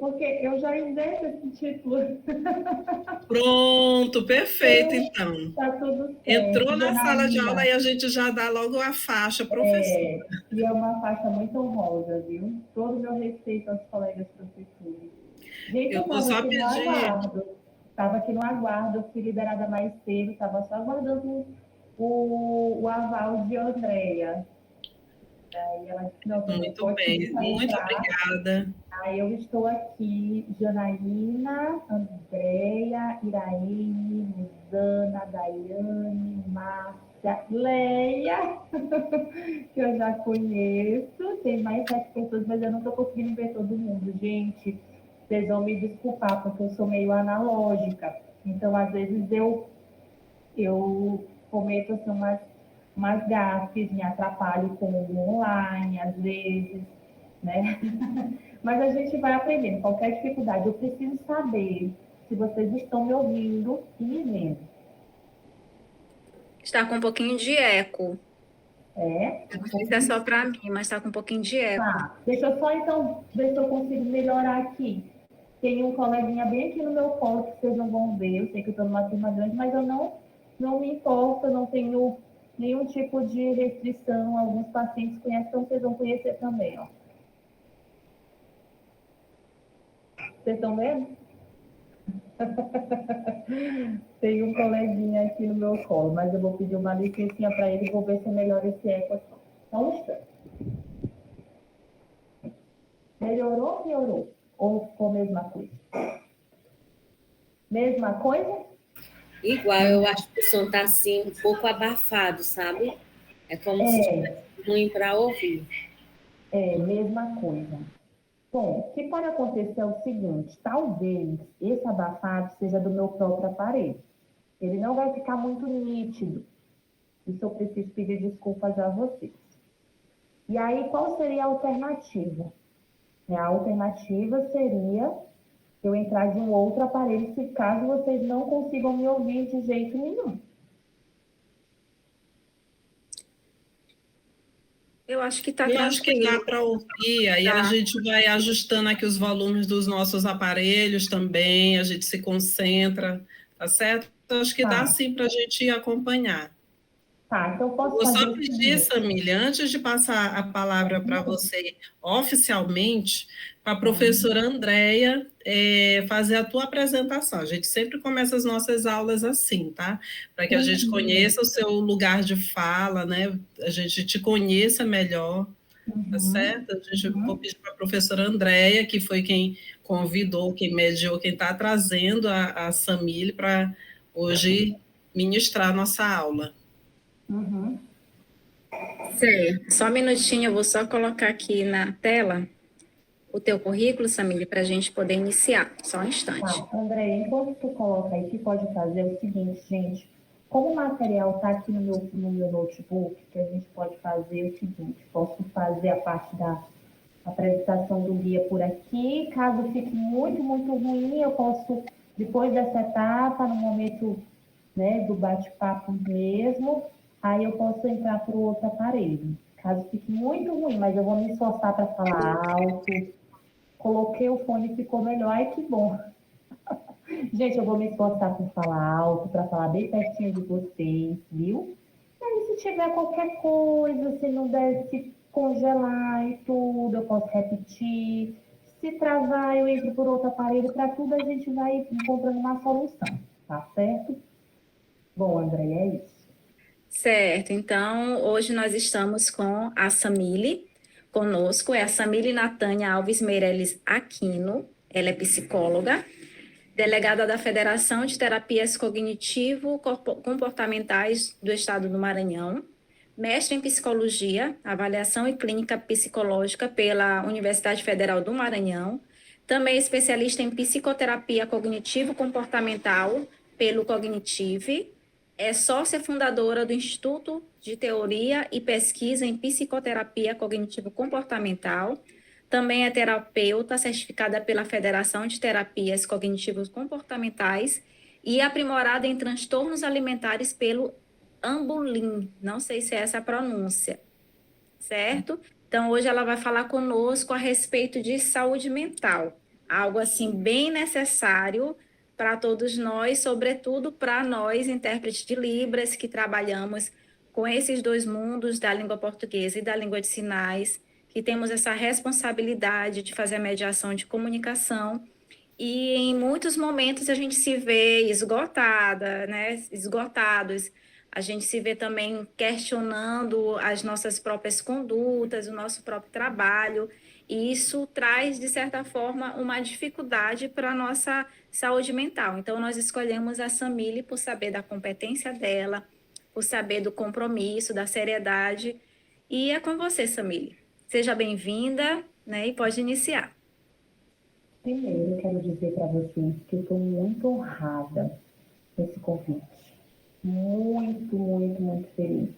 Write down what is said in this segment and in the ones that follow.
porque eu já invento esse título. Pronto, perfeito, então. Tá tudo Entrou certo, na sala de aula Janaína. e a gente já dá logo a faixa, professor. E é uma faixa muito honrosa, viu? Todo o meu respeito aos colegas professores. Gente, eu Eu vou estava só aqui no pedir. aguardo. Estava aqui no aguardo, fui liberada mais cedo, estava só aguardando o aval de Andréia. Aí ela disse, não, também Muito pode pedir bem, para muito entrar. obrigada. Aí eu estou aqui, Janaína, Andréia, Iraine, Rosana, Daiane, Márcia, Leia, que eu já conheço. Tem mais 7 pessoas, mas eu não estou conseguindo ver todo mundo. Gente, vocês vão me desculpar, porque eu sou meio analógica. Então, às vezes, eu cometo assim, umas gafes, me atrapalho com o online, às vezes, né? Mas a gente vai aprendendo. Qualquer dificuldade, eu preciso saber se vocês estão me ouvindo e me vendo. Está com um pouquinho de eco. É? Não sei se é só para mim, mas está com um pouquinho de eco. Tá. Deixa eu só então ver se eu consigo melhorar aqui. Tem um coleguinha bem aqui no meu colo que vocês não vão ver. Eu sei que eu estou numa turma grande, mas eu não me importo, não tenho nenhum tipo de restrição. Alguns pacientes conhecem, então vocês vão conhecer também, ó. Vocês estão vendo? Tem um coleguinha aqui no meu colo, mas eu vou pedir uma licencinha para ele e vou ver se melhora esse eco aqui. Só um instante. Melhorou ou piorou? Ou ficou a mesma coisa? Mesma coisa? Igual, eu acho que o som está assim, um pouco abafado, sabe? É como se estivesse ruim para ouvir. Mesma coisa. Bom, o que pode acontecer é o seguinte, talvez esse abafado seja do meu próprio aparelho. Ele não vai ficar muito nítido. Isso eu preciso pedir desculpas a vocês. E aí, qual seria a alternativa? A alternativa seria eu entrar de um outro aparelho, se caso vocês não consigam me ouvir de jeito nenhum. Eu acho que está Eu acho que dá tranquilo. para ouvir, aí a gente vai ajustando aqui os volumes dos nossos aparelhos também, a gente se concentra, tá certo? Eu acho que dá sim para a gente acompanhar. Tá, então eu posso Vou fazer só o pedir, seguinte. Samília, antes de passar a palavra para você oficialmente, para a professora Andréia fazer a tua apresentação. A gente sempre começa as nossas aulas assim, tá? Para que a gente conheça o seu lugar de fala, né? A gente te conheça melhor, tá certo? Vou pedir para a professora Andréia, que foi quem convidou, quem mediou, quem está trazendo a Samília para hoje ministrar a nossa aula. Certo. Só um minutinho, eu vou só colocar aqui na tela o teu currículo, Samília, para a gente poder iniciar. Só um instante. Tá, André, enquanto tu coloca aí, o que pode fazer é o seguinte, gente. Como o material está aqui no meu notebook, que a gente pode fazer o seguinte, posso fazer a parte da apresentação do guia por aqui. Caso fique muito, muito ruim, eu posso, depois dessa etapa, no momento, né, do bate-papo mesmo, aí eu posso entrar para o outro aparelho. Caso fique muito ruim, mas eu vou me esforçar para falar alto. Coloquei o fone e ficou melhor. Ai, que bom. Gente, eu vou me esforçar para falar alto, para falar bem pertinho de vocês, viu? E aí, se tiver qualquer coisa, se não der, se congelar e tudo, eu posso repetir. Se travar, eu entro por outro aparelho. Para tudo, a gente vai encontrando uma solução, tá certo? Bom, André, é isso. Certo. Então, hoje nós estamos com a Samile conosco. É a Samile Natânia Alves Meirelles Aquino. Ela é psicóloga, delegada da Federação de Terapias Cognitivo-Comportamentais do Estado do Maranhão, mestre em Psicologia, Avaliação e Clínica Psicológica pela Universidade Federal do Maranhão, também especialista em Psicoterapia Cognitivo-Comportamental pelo Cognitive, é sócia fundadora do Instituto de Teoria e Pesquisa em Psicoterapia Cognitivo-Comportamental, também é terapeuta certificada pela Federação de Terapias Cognitivos Comportamentais e aprimorada em transtornos alimentares pelo Ambulim. Não sei se é essa a pronúncia, certo? Então, hoje ela vai falar conosco a respeito de saúde mental. algo assim bem necessário para todos nós, sobretudo para nós, intérpretes de Libras, que trabalhamos com esses dois mundos, da língua portuguesa e da língua de sinais, que temos essa responsabilidade de fazer a mediação de comunicação, e em muitos momentos a gente se vê esgotada, né? Esgotados. A gente se vê também questionando as nossas próprias condutas, o nosso próprio trabalho, e isso traz, de certa forma, uma dificuldade para a nossa saúde mental. Então, nós escolhemos a Samile por saber da competência dela, por saber do compromisso, da seriedade. E é com você, Samile. Seja bem-vinda, né? E pode iniciar. Primeiro, eu quero dizer para vocês que eu estou muito honrada com esse convite. Muito, muito, muito feliz.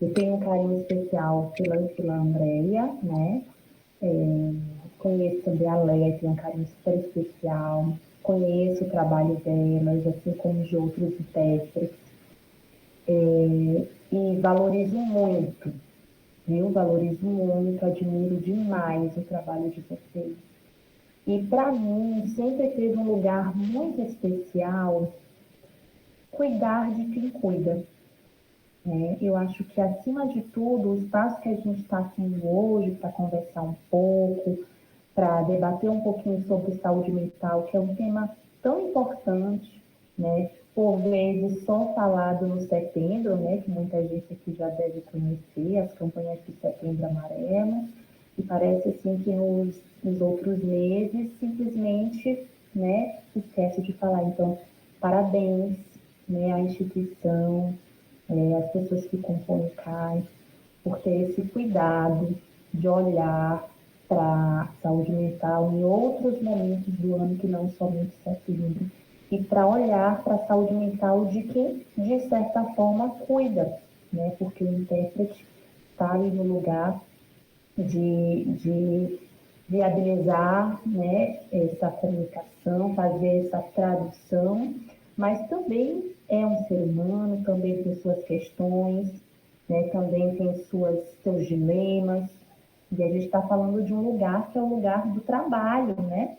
Eu tenho um carinho especial pela Andréia, né? Conheço também a Leia, tenho um carinho super especial. Conheço o trabalho delas, assim como de outros intérpretes. E valorizo muito, viu? Valorizo muito, admiro demais o trabalho de vocês. E para mim, sempre teve um lugar muito especial cuidar de quem cuida. Eu acho que, acima de tudo, o espaço que a gente está tendo hoje para conversar um pouco, para debater um pouquinho sobre saúde mental, que é um tema tão importante, né? Por vezes só falado no setembro, né? Que muita gente aqui já deve conhecer, as campanhas de Setembro Amarelo, e parece assim que nos outros meses simplesmente, né, esquece de falar. Então, parabéns, né, à instituição, as pessoas que compõem o CAI, por ter esse cuidado de olhar para a saúde mental em outros momentos do ano que não somente setembro, e para olhar para a saúde mental de quem, de certa forma, cuida, né? Porque o intérprete está ali no lugar de viabilizar, né, essa comunicação, fazer essa tradução, mas também é um ser humano, também tem suas questões, né, também tem seus dilemas, e a gente está falando de um lugar que é o lugar do trabalho, né?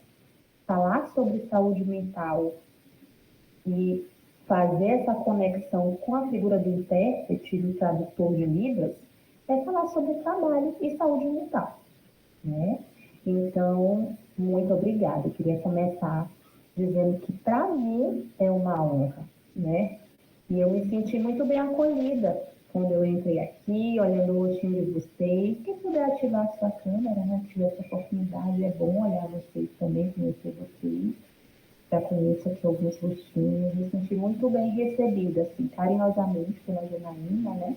Falar sobre saúde mental e fazer essa conexão com a figura do intérprete, do tradutor de Libras, é falar sobre trabalho e saúde mental, né? Então, muito obrigada. Eu queria começar dizendo que, para mim, é uma honra, né? E eu me senti muito bem acolhida quando eu entrei aqui, olhando o rostinho de vocês. Quem puder ativar a sua câmera, né? Se tiver essa oportunidade, é bom olhar vocês também, conhecer vocês. Já conheço aqui alguns rostinhos. Me senti muito bem recebida, assim, carinhosamente pela Janaína, né?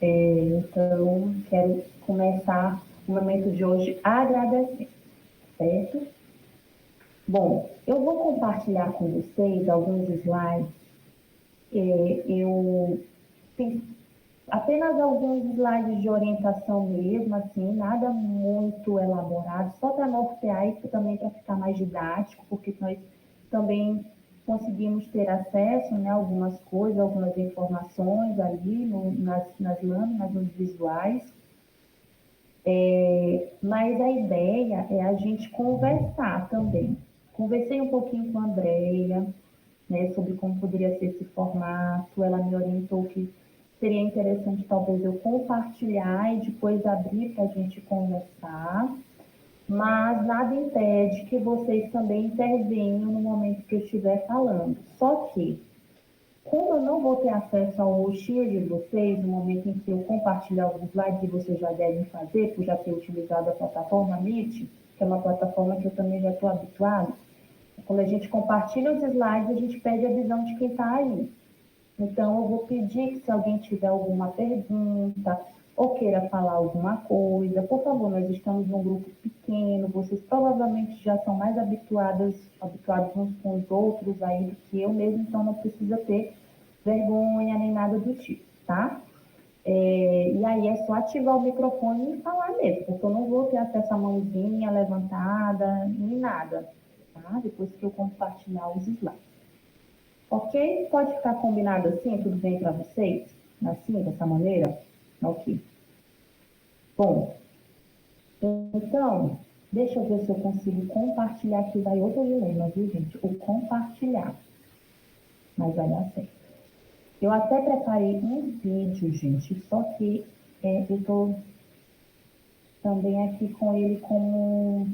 Então, quero começar o momento de hoje agradecendo, certo? Bom, eu vou compartilhar com vocês alguns slides. Eu fiz apenas alguns slides de orientação mesmo, assim, nada muito elaborado, só para nortear e também para ficar mais didático, porque nós também conseguimos ter acesso, né, a algumas coisas, algumas informações ali nas lâminas, nos visuais. Mas a ideia é a gente conversar também. Conversei um pouquinho com a Andréia, né, sobre como poderia ser esse formato. Ela me orientou que seria interessante talvez eu compartilhar e depois abrir para a gente conversar. Mas nada impede que vocês também intervenham no momento que eu estiver falando. Só que, como eu não vou ter acesso ao rostinho de vocês no momento em que eu compartilhar alguns slides, e vocês já devem fazer, por já ter utilizado a plataforma Meet, que é uma plataforma que eu também já estou habituada, quando a gente compartilha os slides, a gente pede a visão de quem está aí. Então, eu vou pedir que, se alguém tiver alguma pergunta ou queira falar alguma coisa, por favor, nós estamos num grupo pequeno, vocês provavelmente já são mais habituados uns com os outros aí do que eu mesmo, então não precisa ter vergonha nem nada do tipo, tá? E aí é só ativar o microfone e falar mesmo, porque eu não vou ter acesso à mãozinha levantada, nem nada, tá? Depois que eu compartilhar os slides. Ok? Pode ficar combinado assim? Tudo bem para vocês? Assim, dessa maneira? Ok. Bom, então, Deixa eu ver se eu consigo compartilhar aqui. Vai outro dilema, viu, gente? O compartilhar. Mas vai dar certo. Eu até preparei um vídeo, gente, só que eu estou também aqui com ele como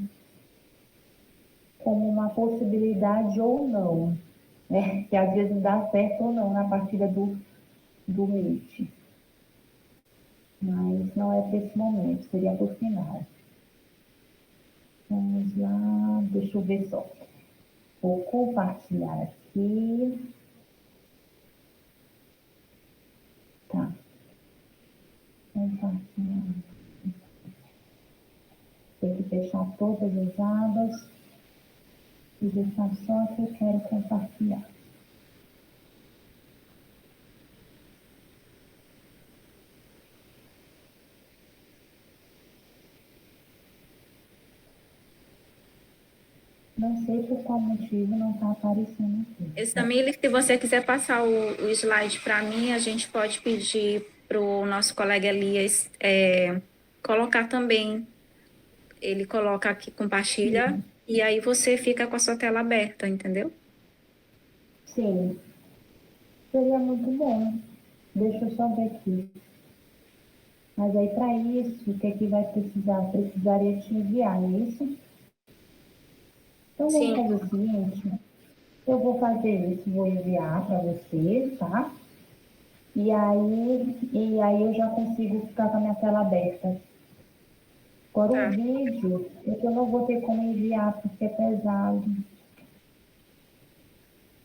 uma possibilidade ou não, né? Que às vezes dá certo ou não na partida do Meet. Mas não é para esse momento, seria para o final. Vamos lá, deixa eu ver só. Vou compartilhar aqui. Tá. Compartilhar. Tem que fechar todas as abas e deixar só que eu quero compartilhar. Não sei por qual motivo não está aparecendo aqui. Samile, se você quiser passar o slide para mim, a gente pode pedir para o nosso colega Elias colocar também. Ele coloca aqui, compartilha, e aí você fica com a sua tela aberta, entendeu? Sim. Seria muito bom. Deixa eu só ver aqui. Mas aí, para isso, o que é que vai precisar? Precisaria te enviar, não é isso? Então, vamos fazer o seguinte. Eu vou fazer isso, vou enviar para você, tá? E aí eu já consigo ficar com a minha tela aberta. Agora, o vídeo, é que eu não vou ter como enviar, porque é pesado.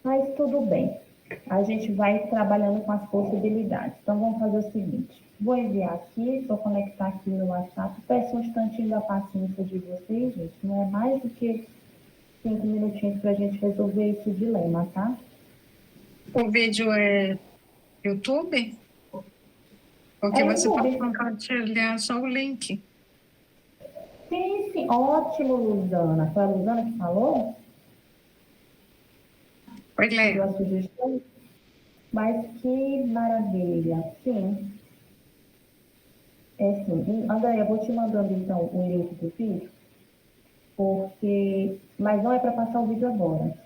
Mas tudo bem. A gente vai trabalhando com as possibilidades. Então, vamos fazer o seguinte. Vou enviar aqui, vou conectar aqui no WhatsApp. Peço um instantinho da paciência de vocês, gente. Não é mais do que 5 minutinhos para a gente resolver esse dilema, tá? O vídeo é YouTube? Porque você pode compartilhar só o link. Sim, sim. Ótimo, Luzana. Foi a Luzana que falou? Oi, Léa. Deu a sugestão? Mas que maravilha. Sim. É sim. André, eu vou te mandando, então, o link do vídeo. Mas não é para passar o vídeo agora.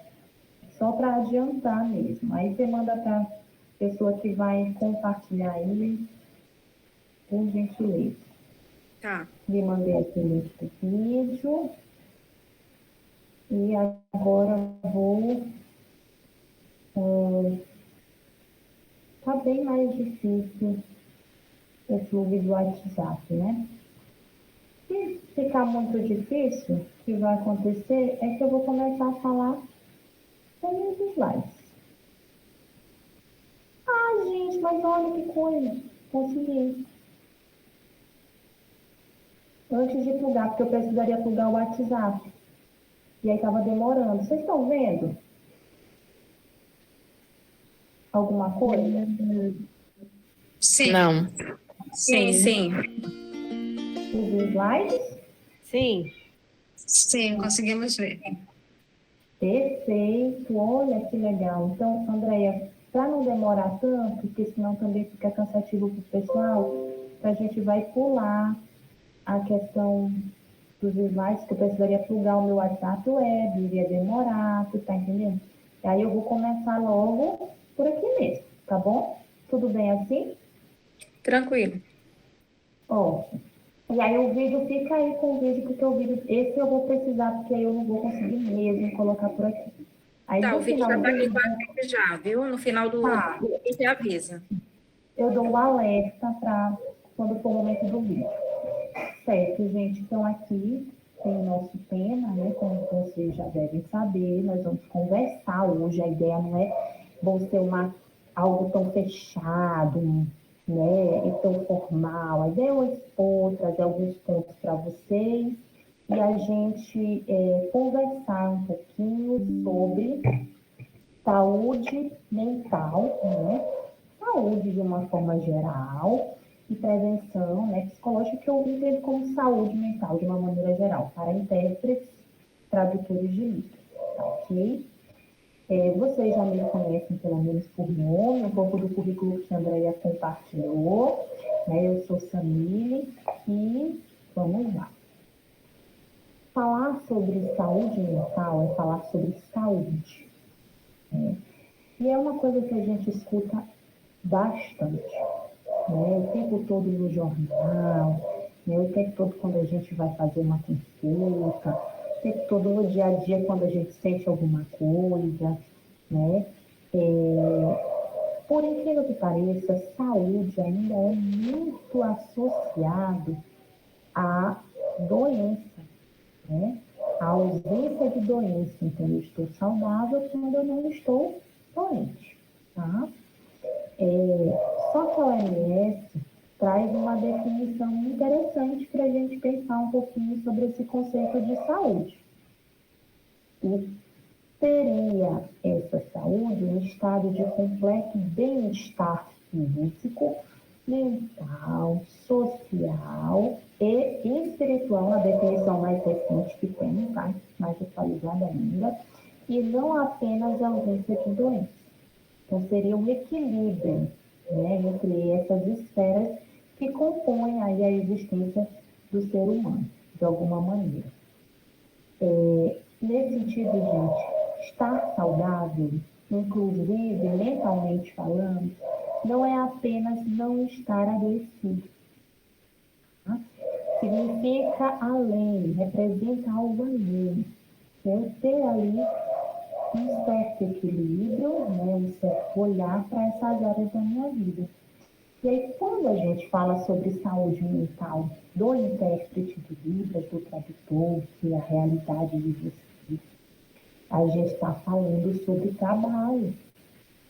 Só para adiantar mesmo. Aí você manda para a pessoa que vai compartilhar aí, por gentileza. Tá. Me mandei aqui o link do vídeo. E agora vou... Tá bem mais difícil o fluxo do WhatsApp, né? Se ficar muito difícil, o que vai acontecer é que eu vou começar a falar com os slides. Ah, gente, mas olha que coisa. Consegui. Antes de plugar, porque eu precisaria plugar o WhatsApp. E aí estava demorando. Vocês estão vendo alguma coisa? Sim. Não. Sim, sim. Os slides? Sim. Sim, conseguimos ver. Perfeito, olha que legal. Então, Andréia, para não demorar tanto, porque senão também fica cansativo para o pessoal, a gente vai pular a questão dos slides, que eu precisaria plugar o meu WhatsApp web, iria demorar, tu tá entendendo? E aí eu vou começar logo por aqui mesmo, tá bom? Tudo bem assim? Tranquilo. Ótimo. E aí o vídeo fica aí com o vídeo, porque o vídeo, esse eu vou precisar, porque aí eu não vou conseguir mesmo colocar por aqui. Aí Tá, no o vídeo final já tá do aqui vídeo, com a gente já, viu? No final do tá, vídeo você avisa. eu dou um alerta para quando for o momento do vídeo. Certo, gente. Então aqui tem o nosso tema, né? Como vocês já devem saber, nós vamos conversar hoje. A ideia não é ser algo tão fechado, né? E tão formal. A ideia é eu expor, trazer alguns pontos para vocês e a gente conversar um pouquinho sobre saúde mental, né? Saúde de uma forma geral e prevenção, né, psicológica, que eu entendo como saúde mental de uma maneira geral, para intérpretes, tradutores de livros, tá ok? Vocês já me conhecem pelo menos por nome, um pouco do currículo que a Andrea compartilhou, né? Eu sou Samile e vamos lá. falar sobre saúde mental é falar sobre saúde, né? E é uma coisa que a gente escuta bastante, né? O tempo todo no jornal, né? O tempo todo quando a gente vai fazer uma consulta, o tempo todo no dia a dia quando a gente sente alguma coisa, né? Por incrível que pareça, saúde ainda é muito associado à doença, né? A ausência de doença. Então, eu estou saudável quando eu não estou doente, tá? Só que a OMS traz uma definição interessante para a gente pensar um pouquinho sobre esse conceito de saúde. E seria essa saúde um estado de completo bem-estar físico, mental, social e espiritual, na definição mais recente que tem, tá? Mais atualizada ainda, e não apenas a ausência de doença. Então, seria um equilíbrio, né, entre essas esferas que compõem aí a existência do ser humano, de alguma maneira. Nesse sentido, gente, estar saudável, inclusive mentalmente falando, não é apenas não estar adoecido. Tá? Significa além, representa algo além. É ter ali um certo equilíbrio, né, um certo olhar para essas áreas da minha vida. E aí, quando a gente fala sobre saúde mental do intérprete de Libras, do tradutor, que é a realidade de você, a gente está falando sobre trabalho.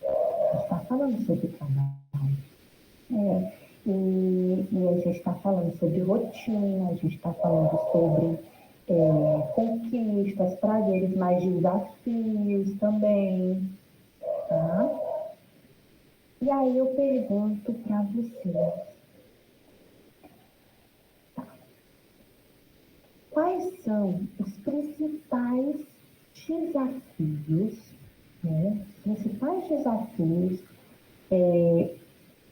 A gente está falando sobre trabalho. E a gente está falando sobre rotina, a gente está falando sobre conquistas, prazeres, mas desafios também, tá? E aí eu pergunto para vocês, tá? Quais são os principais desafios, né? Os principais desafios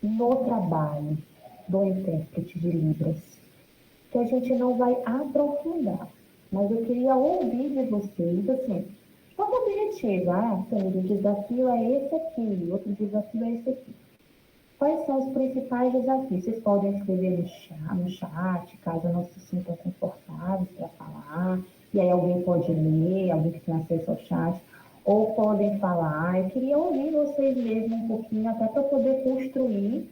no trabalho do intérprete de Libras, que a gente não vai aprofundar, mas eu queria ouvir de vocês, assim, qual é o objetivo? O desafio é esse aqui, outro desafio é esse aqui. Quais são os principais desafios? Vocês podem escrever no chat, caso não se sintam confortáveis para falar, e aí alguém pode ler, alguém que tem acesso ao chat, ou podem falar. Eu queria ouvir vocês mesmo um pouquinho, até para poder construir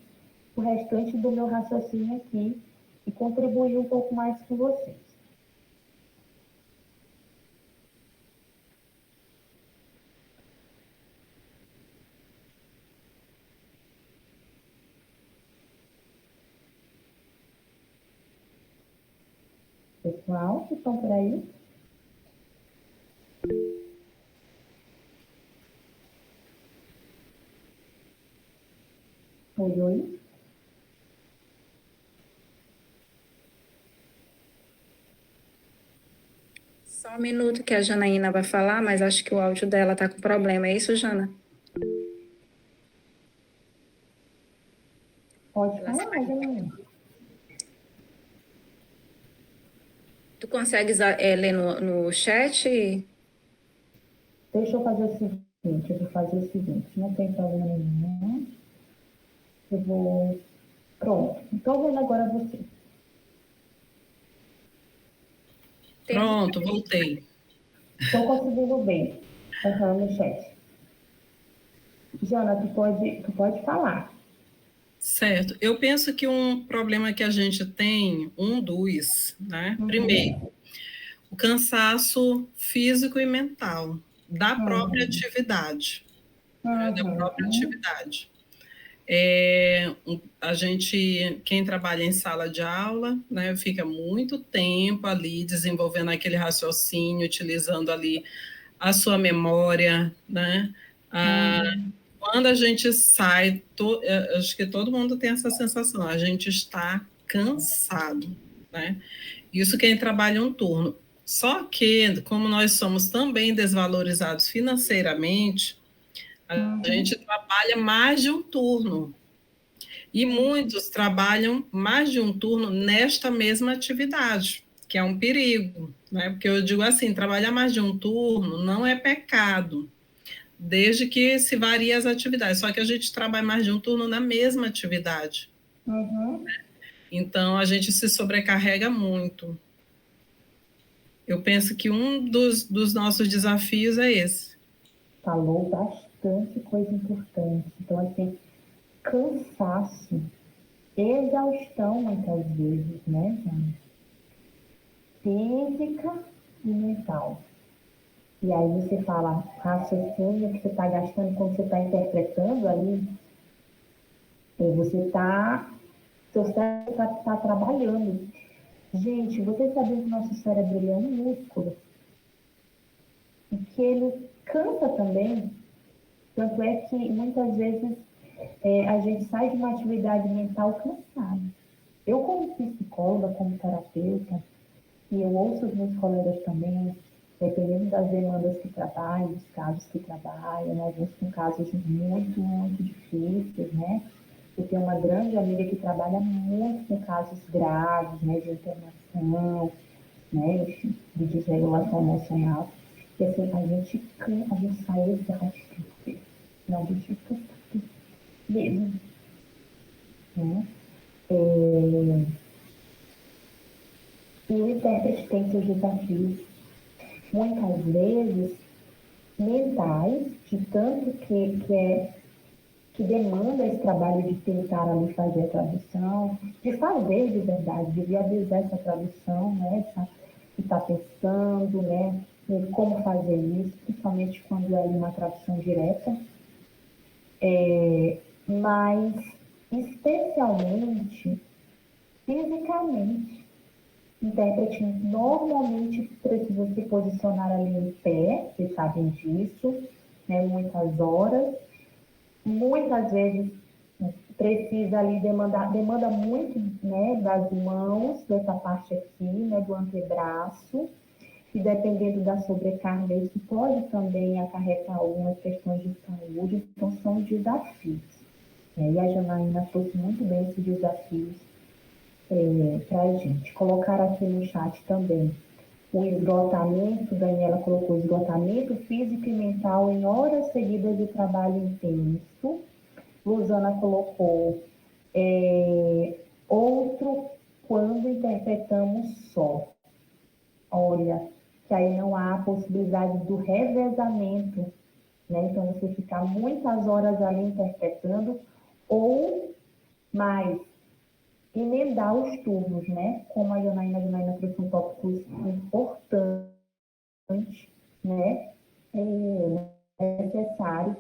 o restante do meu raciocínio aqui e contribuir um pouco mais com vocês. Pessoal, que estão por aí? Oi, oi. Só um minuto que a Janaína vai falar, mas acho que o áudio dela está com problema. É isso, Jana? Pode falar, Janaína. Tu consegues ler no chat? Deixa eu fazer o seguinte, não tem problema nenhum. Eu vou... Pronto, estou vendo agora você. Pronto, voltei. Estou conseguindo ver, no chat. Jana, tu pode falar. Certo. Eu penso que um problema que a gente tem, né? Primeiro, o cansaço físico e mental da própria atividade. Né? Da própria atividade. Quem trabalha em sala de aula, né, fica muito tempo ali desenvolvendo aquele raciocínio, utilizando ali a sua memória, né? Quando a gente sai, acho que todo mundo tem essa sensação, a gente está cansado, né? Isso quem trabalha um turno. Só que, como nós somos também desvalorizados financeiramente, a gente trabalha mais de um turno. E muitos trabalham mais de um turno nesta mesma atividade, que é um perigo, né? Porque eu digo assim, trabalhar mais de um turno não é pecado, desde que se varie as atividades, só que a gente trabalha mais de um turno na mesma atividade. Uhum. Então, a gente se sobrecarrega muito. Eu penso que um dos nossos desafios é esse. Falou bastante coisa importante. Então, assim, cansaço, exaustão muitas vezes, né, gente? Física e mental. E aí você fala, raciocínio que você está gastando quando você está interpretando ali, você está, seu cérebro está trabalhando. Gente, vocês sabiam que o nosso cérebro ele é um músculo e que ele cansa também. Tanto é que muitas vezes a gente sai de uma atividade mental cansado. Eu, como psicóloga, como terapeuta, e eu ouço os meus colegas também, dependendo das demandas que trabalham, dos casos que trabalham, alguns com casos muito, muito difíceis, né? Eu tenho uma grande amiga que trabalha muito com casos graves, né, de internação, né, de desregulação emocional. E assim, a gente sai exausto, não, a gente fica mesmo, né? E o intérprete tem seus desafios, muitas vezes mentais, de tanto que demanda esse trabalho de tentar ali fazer a tradução, de fazer de verdade, de viabilizar essa tradução, né? Que está pensando, né? Em como fazer isso, principalmente quando é uma tradução direta, mas especialmente fisicamente. O intérprete normalmente precisa se posicionar ali em pé, vocês sabem disso, né? Muitas horas. Muitas vezes precisa ali demanda muito, né, das mãos, dessa parte aqui, né, do antebraço, e dependendo da sobrecarga, isso pode também acarretar algumas questões de saúde, então são desafios. E a Janaína trouxe muito bem esses desafios para a gente. Colocar aqui no chat também o esgotamento, Daniela colocou esgotamento físico e mental em horas seguidas de trabalho intenso. Luzana colocou outro quando interpretamos só. Olha, que aí não há a possibilidade do revezamento, né? Então, você ficar muitas horas ali interpretando ou mais emendar os turnos, né? Como a Janaína trouxe um tópico importante, né? Necessário,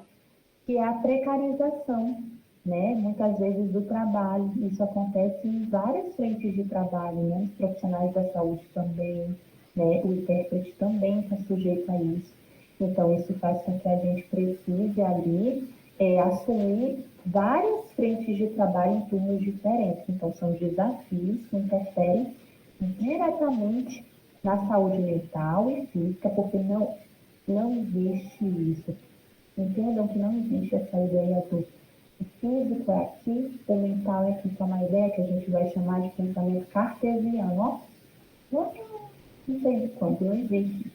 que é a precarização, né? Muitas vezes do trabalho. Isso acontece em várias frentes de trabalho, né? Os profissionais da saúde também, né? O intérprete também está sujeito a isso. Então, isso faz com que a gente precise ali assumir várias frentes de trabalho em turnos diferentes. Então, são desafios que interferem diretamente na saúde mental e física, porque não existe isso. Entendam que não existe essa ideia do físico é aqui, o mental é aqui, que é uma ideia que a gente vai chamar de pensamento cartesiano. Ó, não sei de quanto, não existe.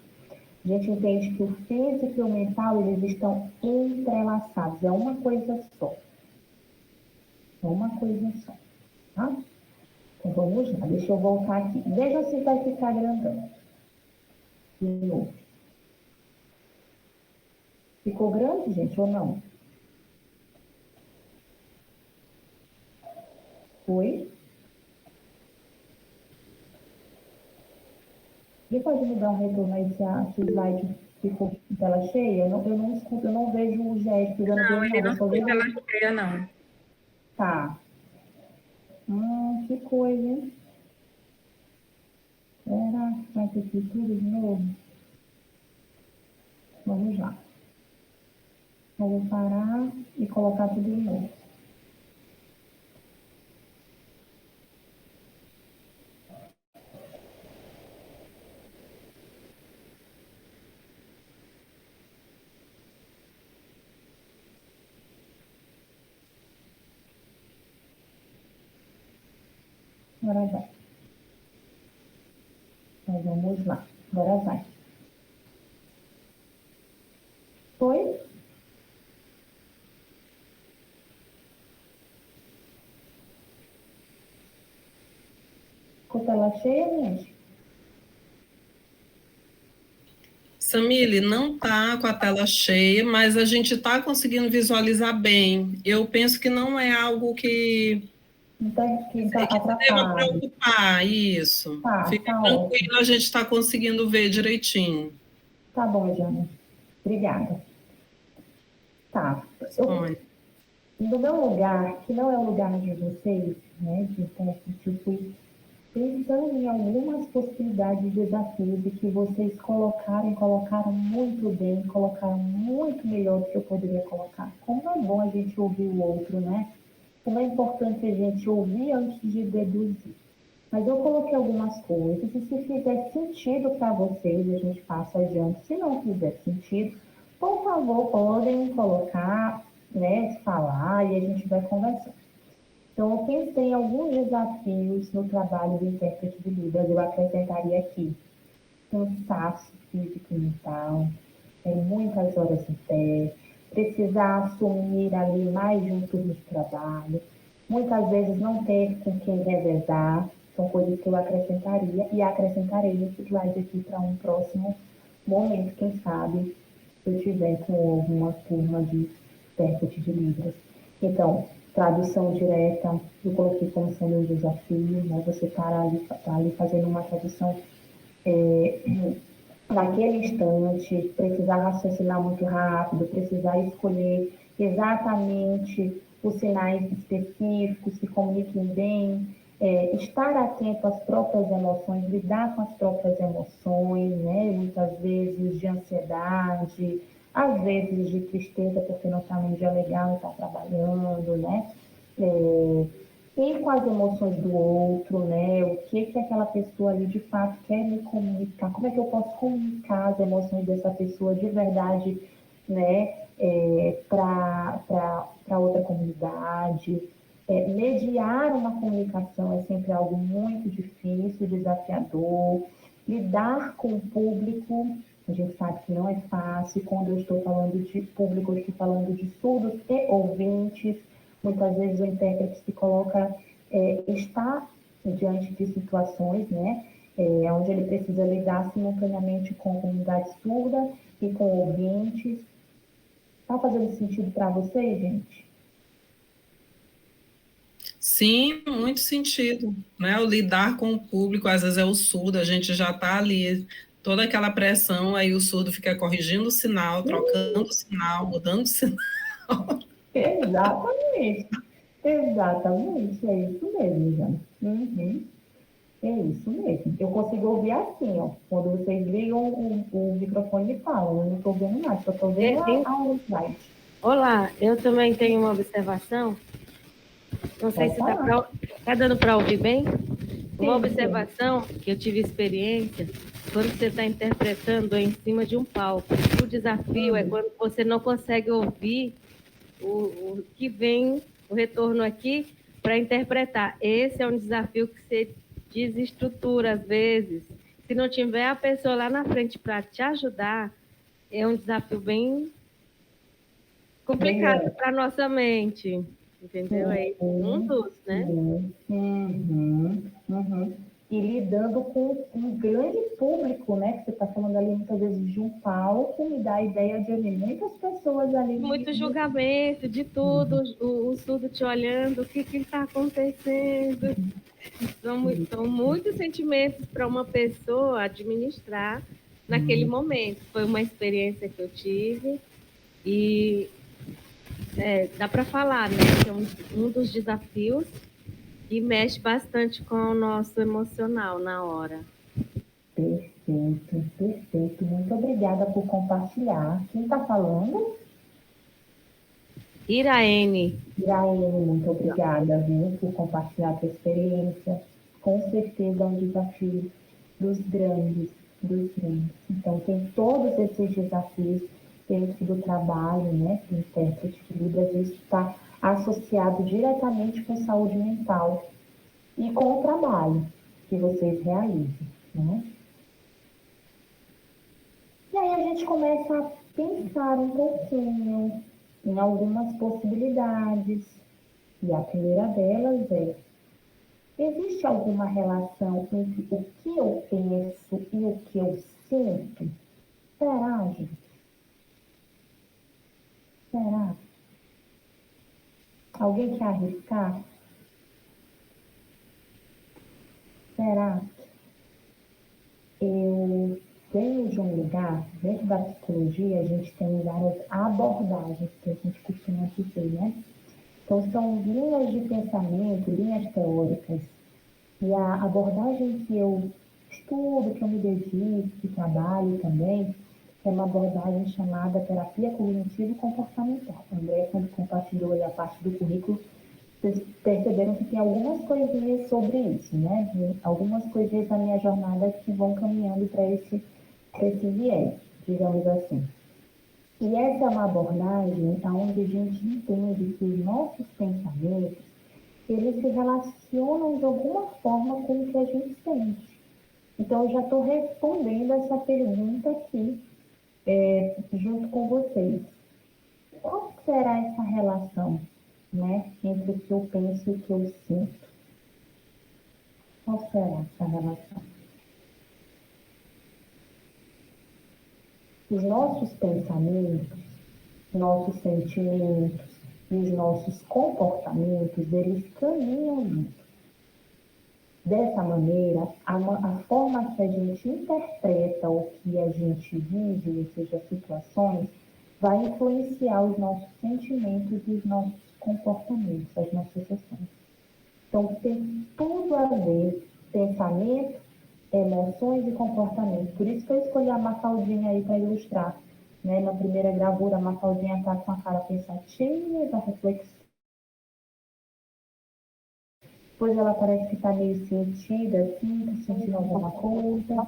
A gente entende que o físico e o mental, eles estão entrelaçados, é uma coisa só. É uma coisa só, tá? Então vamos lá, deixa eu voltar aqui. Veja se vai ficar grandão. De novo. Ficou grande, gente, ou não? Foi? E pode me dar um retorno aí se o slide ficou com tela cheia? Eu não escuto, eu não vejo o gesto, eu não vejo Ele nada, não eu só ficou vejo. pela cheia, não. Tá. Que coisa, hein? Será que vai ter que tudo de novo? Vamos lá. Eu vou parar e colocar tudo de novo. Agora vai. Então vamos lá. Agora vai. Foi? Com tela cheia, gente? Samile, não está com a tela cheia, mas a gente está conseguindo visualizar bem. Eu penso que não é algo que Então, que tá se deva atrapalhado. preocupar, isso. Fique Tá ótimo. tranquilo, a gente está conseguindo ver direitinho. Tá bom, Jana. Obrigada. Tá. Sônia. No meu lugar, que não é o lugar de vocês, né, de intérprete, eu fui pensando em algumas possibilidades de desafios e que vocês colocaram muito bem, colocaram muito melhor do que eu poderia colocar. Como é bom a gente ouvir o outro, né? Como é importante a gente ouvir antes de deduzir. Mas eu coloquei algumas coisas e se fizer sentido para vocês, a gente passa adiante. Se não fizer sentido, por favor, podem colocar, né, falar e a gente vai conversar. Então, eu pensei em alguns desafios no trabalho do intérprete de Libras, eu acrescentaria aqui. Cansaço físico e mental, muitas horas em pé, precisar assumir ali mais de um turno de trabalho, muitas vezes não ter com quem revezar, são coisas que eu acrescentaria e acrescentarei nesse slide aqui para um próximo momento, quem sabe, se eu tiver com alguma turma de intérprete de Libras. Então, tradução direta, eu coloquei como sendo um desafio, né? Você tá ali fazendo uma tradução naquele instante, precisar raciocinar muito rápido, precisar escolher exatamente os sinais específicos que comuniquem bem, estar atento às próprias emoções, lidar com as próprias emoções, né? Muitas vezes de ansiedade, às vezes de tristeza porque não está num dia legal, não está trabalhando, né? E com as emoções do outro, né? O que aquela pessoa ali de fato quer me comunicar? Como é que eu posso comunicar as emoções dessa pessoa de verdade, né? Para outra comunidade. Mediar uma comunicação é sempre algo muito difícil, desafiador. Lidar com o público, a gente sabe que não é fácil. Quando eu estou falando de público, eu estou falando de surdos e ouvintes. Muitas vezes o intérprete se coloca, está diante de situações, né, onde ele precisa lidar simultaneamente com a comunidade surda e com ouvintes. Está fazendo sentido para vocês, gente? Sim, muito sentido, né? O lidar com o público, às vezes é o surdo, a gente já está ali, toda aquela pressão, aí o surdo fica corrigindo o sinal, trocando o sinal, mudando o sinal. Exatamente. Exatamente, é isso mesmo, Jana. Uhum. É isso mesmo. Eu consigo ouvir assim, ó. Quando vocês ligam o microfone e falam, eu não estou vendo nada, só estou vendo a slide. Olá, eu também tenho uma observação. Não sei se está dando para ouvir bem. Uma observação que eu tive experiência quando você está interpretando em cima de um palco. O desafio é quando você não consegue ouvir o que vem, o retorno aqui, para interpretar. Esse é um desafio que você desestrutura às vezes. Se não tiver a pessoa lá na frente para te ajudar, é um desafio bem complicado para a nossa mente. Entendeu? É um dos, né? E lidando com um grande público, né? Que você está falando ali muitas vezes de um palco, me dá a ideia de muitas pessoas ali. Muito julgamento de tudo, o surdo te olhando, o que está acontecendo. São muitos sentimentos para uma pessoa administrar naquele momento. Foi uma experiência que eu tive e dá para falar, né? Que é um dos desafios e mexe bastante com o nosso emocional na hora. Perfeito, perfeito. Muito obrigada por compartilhar. Quem está falando? Iraene. Iraene, muito obrigada, viu, por compartilhar a tua experiência. Com certeza é um desafio dos grandes, dos grandes. Então, tem todos esses desafios dentro do trabalho, né, do intérprete de Libras, isso está associado diretamente com saúde mental e com o trabalho que vocês realizam, né? gente começa a pensar um pouquinho em algumas possibilidades. E a primeira delas é: existe alguma relação entre o que eu penso e o que eu sinto? Será, gente? Será? Alguém quer arriscar? Será? Eu venho de um lugar, dentro da psicologia, a gente tem várias abordagens que a gente costuma dizer, né? Então, são linhas de pensamento, linhas teóricas. E a abordagem que eu estudo, que eu me dedico, que trabalho também, é uma abordagem chamada terapia cognitivo-comportamental. O André, quando compartilhou aí a parte do currículo, vocês perceberam que tem algumas coisinhas sobre isso, né? Algumas coisinhas na minha jornada que vão caminhando para esse viés, digamos assim. E essa é uma abordagem onde a gente entende que os nossos pensamentos, eles se relacionam de alguma forma com o que a gente sente. Então, eu já estou respondendo essa pergunta aqui, junto com vocês. Qual será essa relação, né, entre o que eu penso e o que eu sinto? Qual será essa relação? Os nossos pensamentos, nossos sentimentos e os nossos comportamentos, eles caminham juntos. Dessa maneira, a forma que a gente interpreta o que a gente vive, ou seja, situações, vai influenciar os nossos sentimentos e os nossos comportamentos, as nossas ações. Então, tem tudo a ver pensamento, emoções e comportamento. Por isso que eu escolhi a Mafaldinha aí para ilustrar. Né? Na primeira gravura, a Mafaldinha está com a cara pensativa, reflexiva. Depois ela parece que está meio sentida, assim, está sentindo alguma coisa.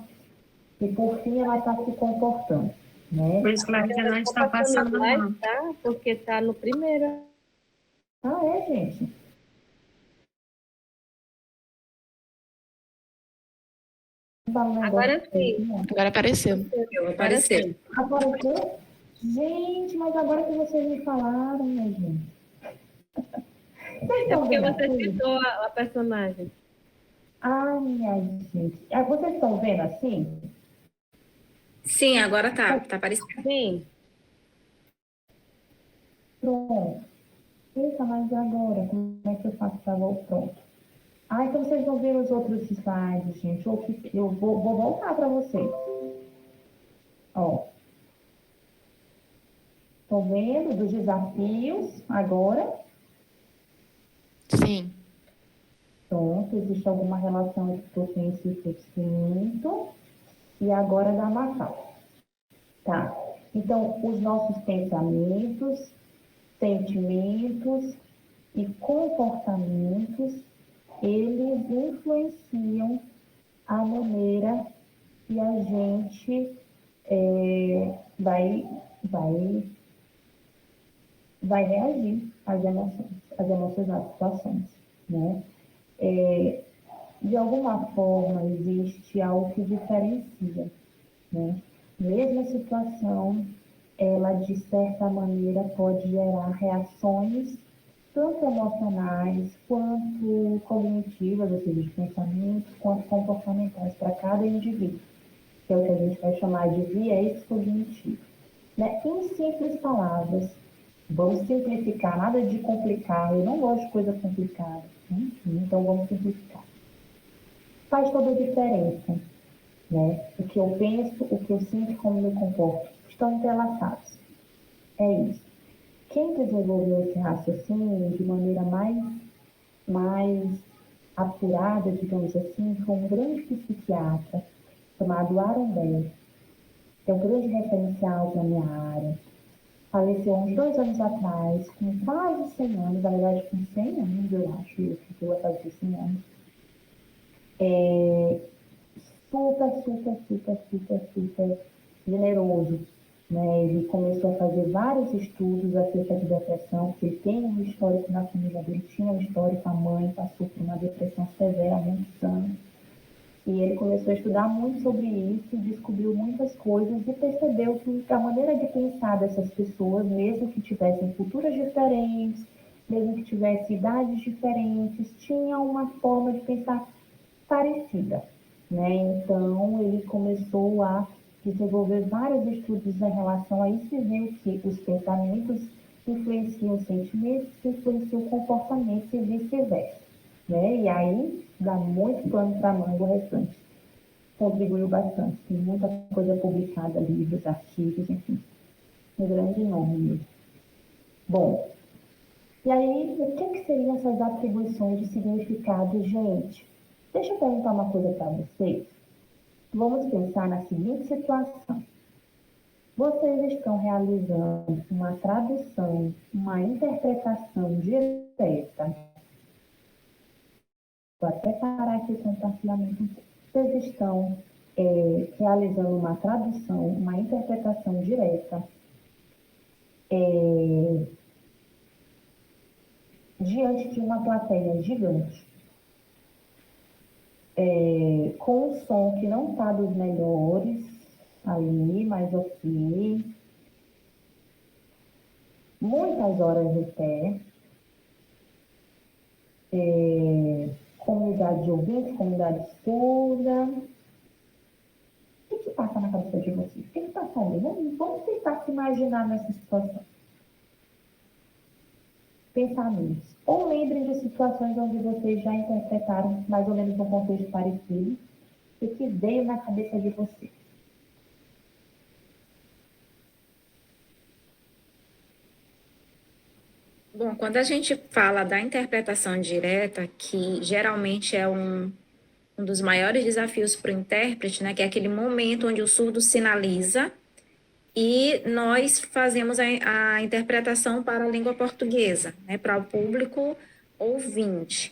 E por fim ela está se comportando. Né? Por isso que ela ainda não está passando mais, mal. tá? Porque está no primeiro. Ah, é, gente? Agora sim. Agora apareceu. Apareceu. Apareceu? Gente, mas agora que vocês me falaram, minha gente. Vocês É estão porque vendo você assim? citou a personagem. Ai, minha gente. Vocês estão vendo assim? Sim, agora tá aparecendo. Sim. Pronto. Eita, mas e agora? Como é que eu faço para voltar? Pronto. Ah, então vocês vão ver os outros slides, gente. Eu vou voltar para vocês. Ó. Estão vendo dos desafios agora? Sim. Pronto, existe alguma relação entre o que eu penso e o que eu sinto. E agora da Mafal. Tá. Então, os nossos pensamentos, sentimentos e comportamentos, eles influenciam a maneira que a gente vai reagir às emoções, às situações, né? De alguma forma, existe algo que diferencia, né? Mesma situação, ela, de certa maneira, pode gerar reações tanto emocionais, quanto cognitivas, ou seja, de pensamento, quanto comportamentais para cada indivíduo, que é o que a gente vai chamar de viés cognitivo. Né? Em simples palavras, vamos simplificar, nada de complicar, eu não gosto de coisa complicada, né? Então vamos simplificar. Faz toda a diferença, né? O que eu penso, o que eu sinto e como me comporto estão entrelaçados. É isso. Quem desenvolveu esse raciocínio de maneira mais apurada, digamos assim, foi um grande psiquiatra chamado Aaron Beck, que é um grande referencial na minha área. Faleceu uns 2 anos atrás, com quase 100 anos, na verdade com 100 anos, eu acho, ele vai fazer 100 anos. Super generoso. Né? Ele começou a fazer vários estudos acerca de depressão, porque ele tem um histórico na família dele, tinha um histórico, a mãe passou por uma depressão severa há muitos anos. E ele começou a estudar muito sobre isso, descobriu muitas coisas e percebeu que a maneira de pensar dessas pessoas, mesmo que tivessem culturas diferentes, mesmo que tivessem idades diferentes, tinha uma forma de pensar parecida, né? Então, ele começou a desenvolver vários estudos em relação a isso e viu que os pensamentos influenciam os sentimentos, que influenciam o comportamento e vice-versa, né? E aí, dá muito pano para manga o restante. Contribuiu bastante, tem muita coisa publicada, livros, artigos, enfim. Um grande nome mesmo. Bom, e aí, o que seriam essas atribuições de significado, gente? Deixa eu perguntar uma coisa para vocês. Vamos pensar na seguinte situação. Vocês estão realizando uma tradução, uma interpretação direta. Vou até parar aqui o compartilhamento. Vocês estão realizando uma tradução, uma interpretação direta diante de uma plateia gigante. Com um som que não está dos melhores ali, mas ok. Muitas horas de pé. Comunidade de ouvintes, comunidade surda. O que passa na cabeça de vocês? O que passaria? Vamos tentar se imaginar nessa situação. Pensamentos. Ou lembrem de situações onde vocês já interpretaram mais ou menos um contexto parecido. O que veio na cabeça de vocês? Bom, quando a gente fala da interpretação direta, que geralmente é um dos maiores desafios para o intérprete, né, que é aquele momento onde o surdo sinaliza e nós fazemos a interpretação para a língua portuguesa, né, para o público ouvinte.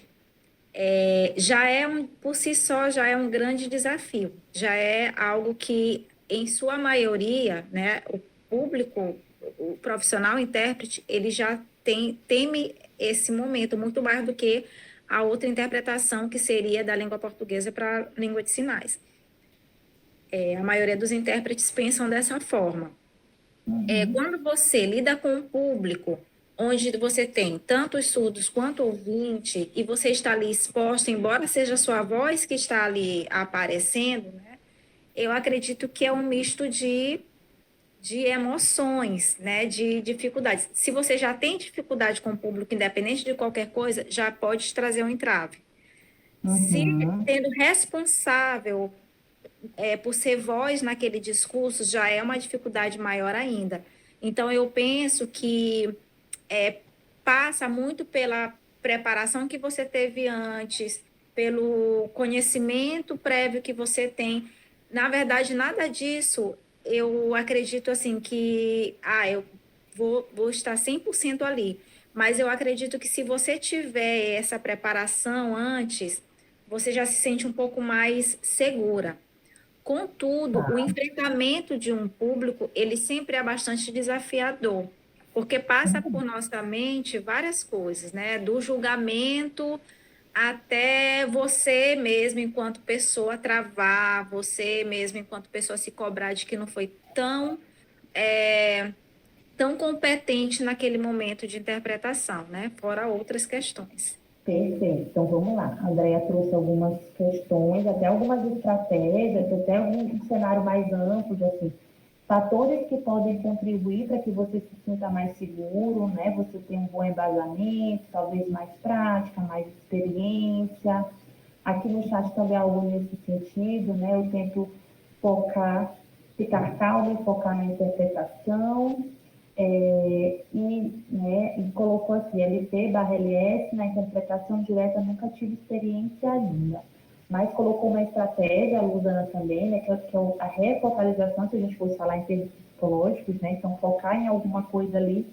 Por si só, já é um grande desafio, já é algo que, em sua maioria, né, o público, o profissional intérprete, ele já teme esse momento muito mais do que a outra interpretação que seria da língua portuguesa para a língua de sinais. A maioria dos intérpretes pensam dessa forma. Quando você lida com um público onde você tem tanto os surdos quanto ouvinte, e você está ali exposto, embora seja a sua voz que está ali aparecendo, né, eu acredito que é um misto de emoções, né, de dificuldades. Se você já tem dificuldade com o público, independente de qualquer coisa, já pode trazer um entrave. Se sendo responsável por ser voz naquele discurso, já é uma dificuldade maior ainda. Então, eu penso que passa muito pela preparação que você teve antes, pelo conhecimento prévio que você tem. Na verdade, nada disso, eu acredito assim que eu vou estar 100% ali. Mas eu acredito que se você tiver essa preparação antes, você já se sente um pouco mais segura. Contudo, o enfrentamento de um público, ele sempre é bastante desafiador, porque passa por nossa mente várias coisas, né? Do julgamento até você mesmo, enquanto pessoa, travar, você mesmo, enquanto pessoa, se cobrar de que não foi tão competente naquele momento de interpretação, né? Fora outras questões. Perfeito. Então, vamos lá. A Andrea trouxe algumas questões, até algumas estratégias, até um cenário mais amplo, de assim, fatores que podem contribuir para que você se sinta mais seguro, né? Você tem um bom embasamento, talvez mais prática, mais experiência. Aqui no chat também algo nesse sentido, né? Eu tento focar, ficar calma e focar na interpretação. E colocou assim, LT/LS, na interpretação direta, nunca tive experiência ainda. Mas colocou uma estratégia, a Luzana também, né, que é a refocalização, se a gente fosse falar em termos psicológicos, né, então focar em alguma coisa ali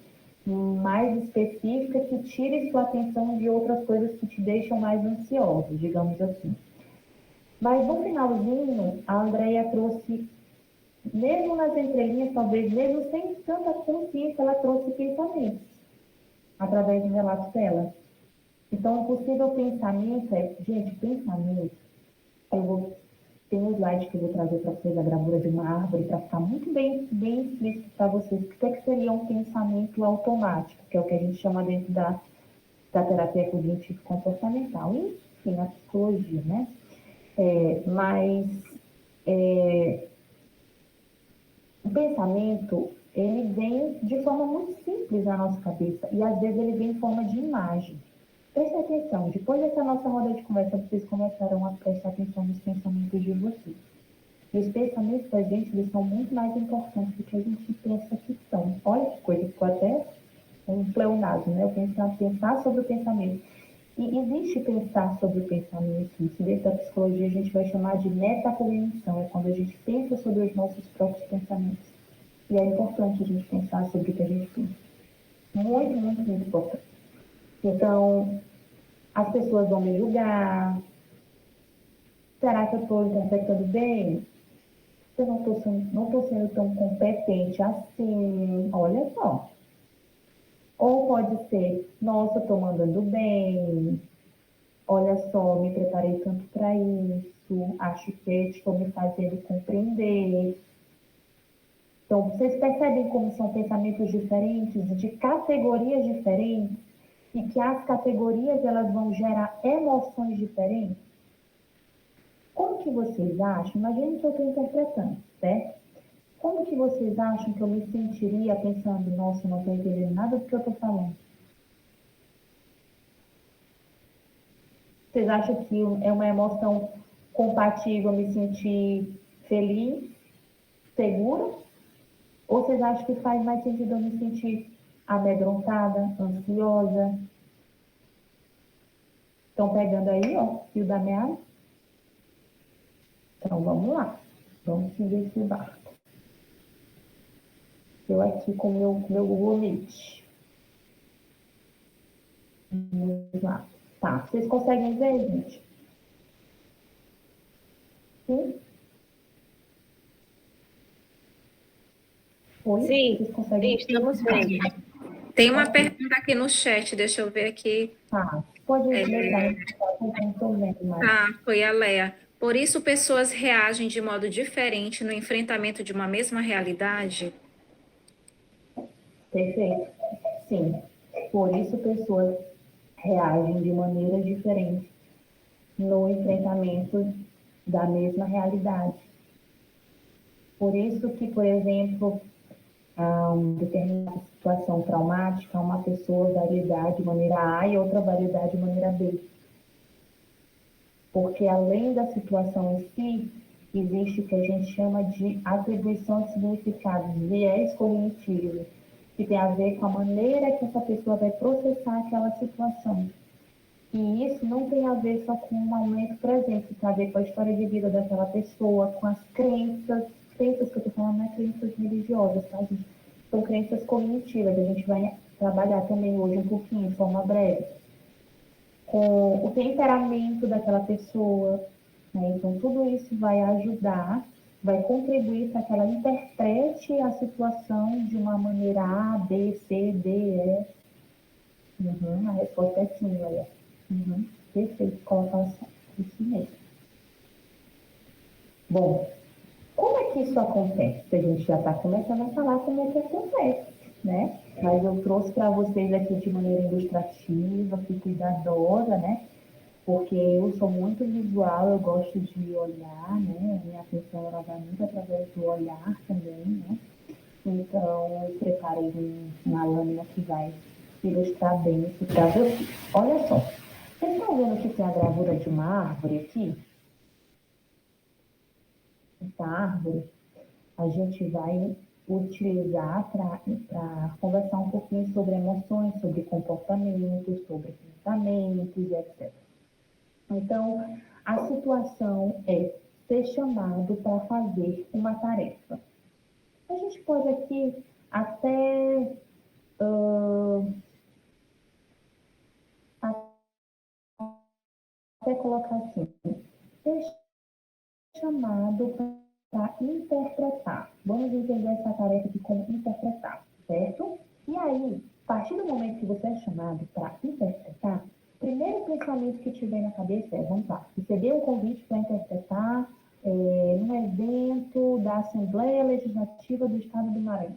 mais específica que tire sua atenção de outras coisas que te deixam mais ansioso, digamos assim. Mas no finalzinho, a Andrea trouxe, mesmo nas entrelinhas, talvez mesmo sem tanta consciência, ela trouxe pensamentos através do relato dela. Então, o possível pensamento gente, pensamento, eu vou Tem um slide que eu vou trazer para vocês, a gravura de uma árvore, para ficar muito bem explícito para vocês o que seria um pensamento automático, que é o que a gente chama dentro da terapia cognitivo-comportamental, e, enfim, na psicologia, né? O pensamento, ele vem de forma muito simples na nossa cabeça, e às vezes ele vem em forma de imagem. Preste atenção, depois dessa nossa roda de conversa, vocês começarão a prestar atenção nos pensamentos de vocês. E os pensamentos da gente, eles são muito mais importantes do que a gente pensa que são. Olha que coisa, ficou até um pleonasmo, né? Eu pensar sobre o pensamento. E existe pensar sobre o pensamento. Isso dentro da psicologia a gente vai chamar de metacognição. É quando a gente pensa sobre os nossos próprios pensamentos. E é importante a gente pensar sobre o que a gente pensa. Muito, muito, muito importante. Então, as pessoas vão me julgar. Será que eu estou interpretando bem? Eu não estou sendo tão competente assim. Olha só. Ou pode ser, nossa, estou mandando bem. Olha só, me preparei tanto para isso. Acho que estou me fazendo compreender. Então, vocês percebem como são pensamentos diferentes, de categorias diferentes, e que as categorias elas vão gerar emoções diferentes? Como que vocês acham? Imagine que eu estou interpretando, certo? Como que vocês acham que eu me sentiria pensando, nossa, não estou entendendo nada do que eu estou falando? Vocês acham que é uma emoção compatível me sentir feliz, segura? Ou vocês acham que faz mais sentido eu me sentir amedrontada, ansiosa? Estão pegando aí, ó, fio da meada? Então, vamos lá. Vamos seguir esse barco. Eu aqui com o meu Google Meet. Vamos lá. Tá, vocês conseguem ver, gente? Sim? Oi? Sim, Vocês conseguem? estamos vendo. Tem uma pergunta aqui no chat, deixa eu ver aqui. Tá, pode ler, não estou vendo mais. Tá, foi a Lea. Por isso, pessoas reagem de modo diferente no enfrentamento de uma mesma realidade? Perfeito. Sim. Por isso, pessoas reagem de maneiras diferentes no enfrentamento da mesma realidade. Por isso que, por exemplo, uma determinada situação traumática, uma pessoa vai lidar de maneira A e outra vai lidar de maneira B. Porque além da situação em si, existe o que a gente chama de atribuição de significado, viés cognitivo, que tem a ver com a maneira que essa pessoa vai processar aquela situação. E isso não tem a ver só com um momento presente, tem a ver com a história de vida daquela pessoa, com as crenças que eu estou falando não é crenças religiosas, tá, gente? São crenças cognitivas, a gente vai trabalhar também hoje um pouquinho, de forma breve, com o temperamento daquela pessoa, né? Então, tudo isso vai ajudar, vai contribuir para que ela interprete a situação de uma maneira A, B, C, D, E. A resposta é sim, olha. Perfeito, colocação. Isso mesmo. Bom, como é que isso acontece? A gente já está começando a falar como é que acontece, né? Mas eu trouxe para vocês aqui de maneira ilustrativa, fui cuidadosa, né? Porque eu sou muito visual, eu gosto de olhar, né? A minha atenção ela vai muito através do olhar também, né? Então, eu preparei uma lâmina que vai ilustrar bem isso para vocês. Olha só, vocês estão vendo que tem a gravura de uma árvore aqui? Essa árvore, a gente vai utilizar para conversar um pouquinho sobre emoções, sobre comportamentos, sobre pensamentos e etc. Então, a situação é ser chamado para fazer uma tarefa. A gente pode aqui até colocar assim, ser chamado para interpretar. Vamos entender essa tarefa aqui como interpretar, certo? E aí, a partir do momento que você é chamado para interpretar, o primeiro pensamento que te vem na cabeça é, vamos lá, receber um convite para interpretar Assembleia Legislativa do Estado do Maranhão.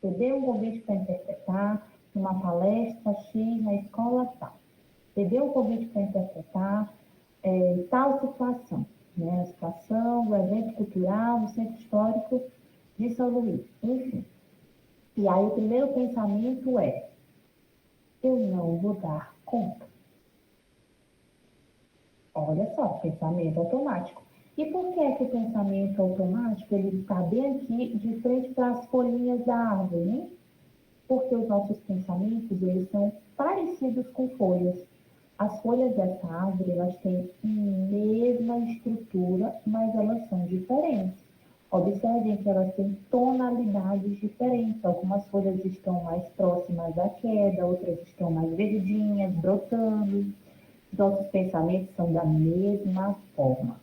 Receber um convite para interpretar uma palestra X na escola tal. Receber um convite para interpretar tal situação, né? A situação do evento cultural no Centro Histórico de São Luís, enfim. E aí o primeiro pensamento é: eu não vou dar conta. Olha só, pensamento automático. E por que é que o pensamento automático ele está bem aqui de frente para as folhinhas da árvore, né? Porque os nossos pensamentos eles são parecidos com folhas. As folhas dessa árvore elas têm a mesma estrutura, mas elas são diferentes. Observem que elas têm tonalidades diferentes. Algumas folhas estão mais próximas da queda, outras estão mais verdinhas, brotando. Nossos pensamentos são da mesma forma.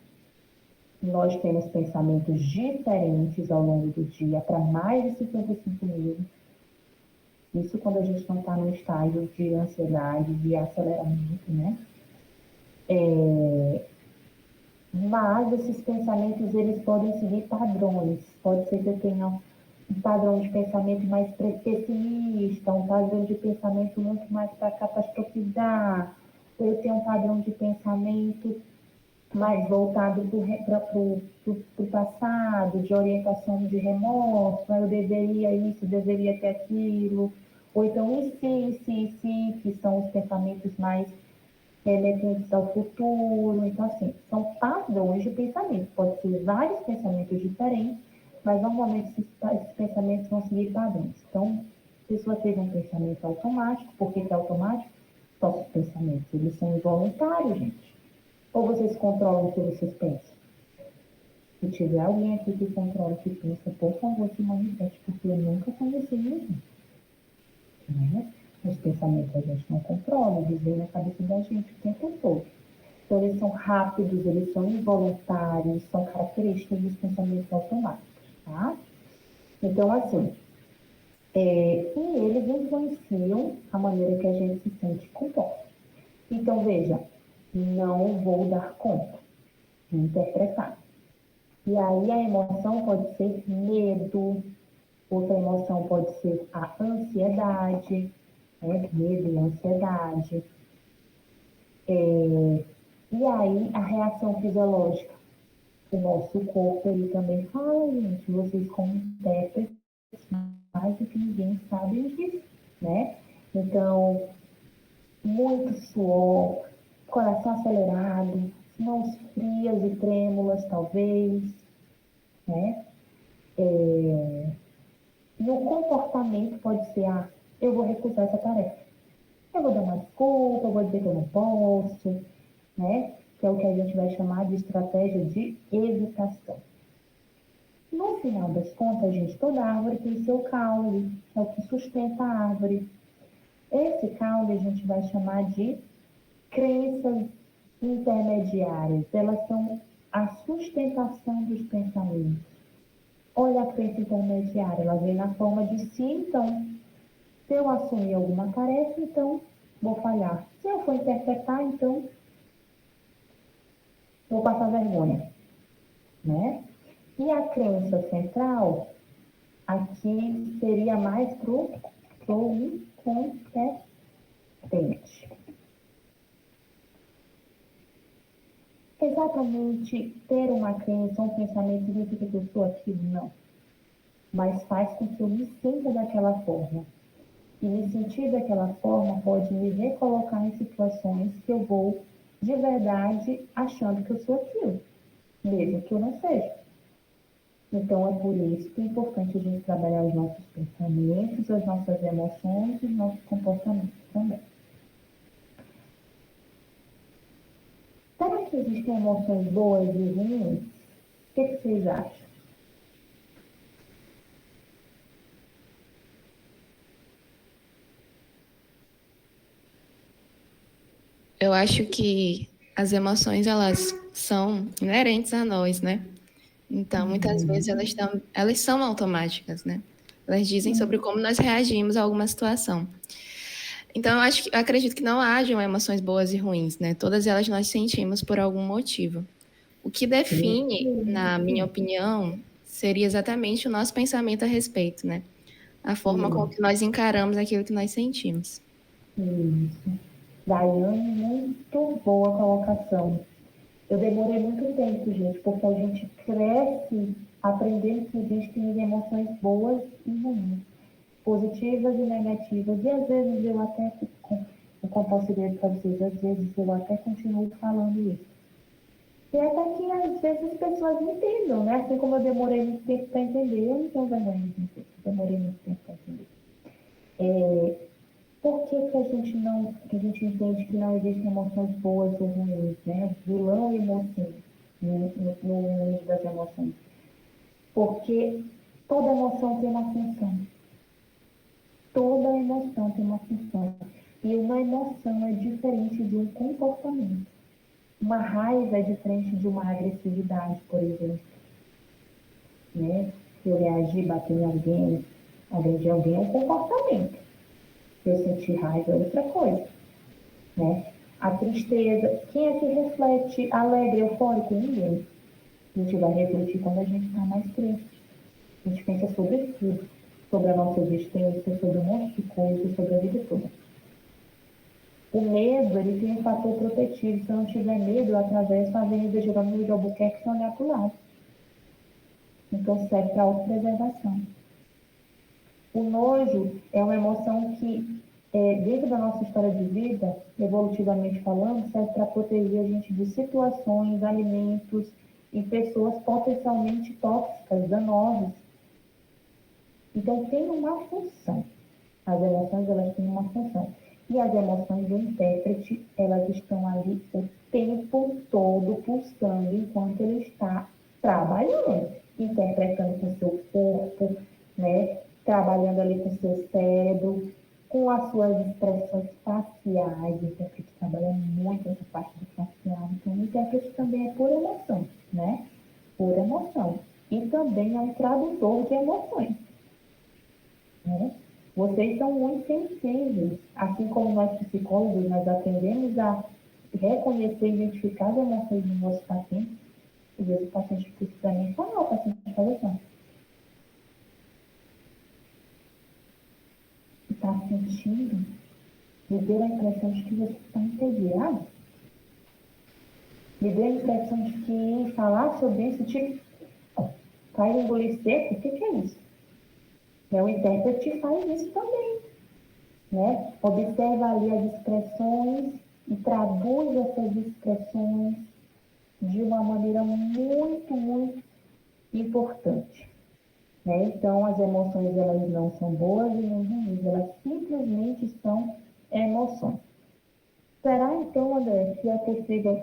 Nós temos pensamentos diferentes ao longo do dia, para mais de 55 mil. Isso quando a gente não está no estágio de ansiedade, de aceleramento, né? Mas esses pensamentos, eles podem seguir padrões. Pode ser que eu tenha um padrão de pensamento mais pessimista, um padrão de pensamento muito mais para catastrofizar, ou eu tenho um padrão de pensamento mais voltado para o passado, de orientação de remorso, eu deveria isso, deveria ter aquilo, ou então e se, que são os pensamentos mais remetentes ao futuro. Então, assim, são padrões de pensamento. Pode ser vários pensamentos diferentes, mas normalmente esses pensamentos vão seguir padrões. Então, a pessoa teve um pensamento automático. Por que é automático? Nossos pensamentos, eles são involuntários, gente. Ou vocês controlam o que vocês pensam? Se tiver alguém aqui que controla o que pensa, por favor, se manifeste, porque eu nunca conheci ninguém. Né? Os pensamentos a gente não controla, eles vêm na cabeça da gente o tempo todo. Então, eles são rápidos, eles são involuntários, são características dos pensamentos automáticos, tá? Então, assim, e eles influenciam a maneira que a gente se sente e comporta. Então, veja, não vou dar conta de interpretar. E aí a emoção pode ser medo, outra emoção pode ser a ansiedade, né? Medo e ansiedade. E aí a reação fisiológica. O nosso corpo, ele também fala, gente, vocês como intérpretes, mais do que ninguém sabem disso, né? Então, muito suor, coração acelerado, mãos frias e trêmulas, talvez, né? E o comportamento pode ser, eu vou recusar essa tarefa. Eu vou dar uma desculpa, eu vou dizer que eu não posso, né? Que é o que a gente vai chamar de estratégia de evitação. No final das contas, gente, toda árvore tem seu caule, que é o que sustenta a árvore. Esse caule a gente vai chamar de crenças intermediárias. Elas são a sustentação dos pensamentos. Olha a crença intermediária, ela vem na forma de si, então, se eu assumir alguma tarefa, então vou falhar. Se eu for interpretar, então vou passar vergonha, né? E a crença central, aqui seria mais pro incompetente. Exatamente ter uma crença, um pensamento significa que eu sou aquilo, não. Mas faz com que eu me sinta daquela forma. E me sentir daquela forma pode me recolocar em situações que eu vou, de verdade, achando que eu sou aquilo, mesmo que eu não seja. Então, é por isso que é importante a gente trabalhar os nossos pensamentos, as nossas emoções e os nossos comportamentos também. Será que existem emoções boas e ruins? O que vocês acham? Eu acho que as emoções, elas são inerentes a nós, né? Então, muitas vezes elas são automáticas, né? Elas dizem sobre como nós reagimos a alguma situação. Então, eu acredito que não hajam emoções boas e ruins, né? Todas elas nós sentimos por algum motivo. O que define, na minha opinião, seria exatamente o nosso pensamento a respeito, né? A forma com que nós encaramos aquilo que nós sentimos. Isso. Daiane, muito boa colocação. Eu demorei muito tempo, gente, porque a gente cresce aprendendo que existem emoções boas e ruins, positivas e negativas. E às vezes eu até, como posso dizer para vocês, às vezes eu até continuo falando isso. E até que às vezes as pessoas entendam, né? Assim como eu demorei muito tempo para entender, eu não demorei muito tempo, demorei muito tempo para entender. Por que a gente não, que a gente entende que não existem emoções boas ou ruins, né? Vilão e mocinho no mundo das emoções. Porque toda emoção tem uma função. Toda emoção tem uma função. E uma emoção é diferente de um comportamento. Uma raiva é diferente de uma agressividade, por exemplo. Né? Se eu reagir, bater em alguém, agredir alguém, é um comportamento. Se eu sentir raiva, é outra coisa. Né? A tristeza, quem é que reflete alegre, eufórico? Ninguém. A gente vai refletir quando a gente está mais triste. A gente pensa sobre tudo, sobre a nossa existência, sobre um monte de coisas, sobre a vida toda. O medo, ele tem um fator protetivo. Se eu não tiver medo, eu atravesso a Avenida Jerônimo de Albuquerque sem olhar para o lado. Então serve para autopreservação. O nojo é uma emoção que, dentro da nossa história de vida, evolutivamente falando, serve para proteger a gente de situações, alimentos e pessoas potencialmente tóxicas, danosas. Então tem uma função. As emoções, elas têm uma função. E as emoções do intérprete, elas estão ali o tempo todo pulsando enquanto ele está trabalhando, interpretando com o seu corpo, né? Trabalhando ali com o seu cérebro, com as suas expressões faciais. O intérprete trabalha muito essa parte do facial. Então, o intérprete também é por emoção, né? Por emoção. E também é um tradutor de emoções, né? Vocês são muito sensíveis, assim como nós psicólogos, nós aprendemos a reconhecer e identificar as emoções dos nossos pacientes. Às vezes o paciente precisa nem falar, o paciente faz assim. Está sentindo? Me deu a impressão de que você está entediado. Me deu a impressão de que falar sobre isso, tipo, faz engolir seco, o que é isso? O intérprete faz isso também. Né? Observa ali as expressões e traduz essas expressões de uma maneira muito, muito importante. Né? Então, as emoções, elas não são boas e nem ruins, elas simplesmente são emoções. Será, então, André, que é possível...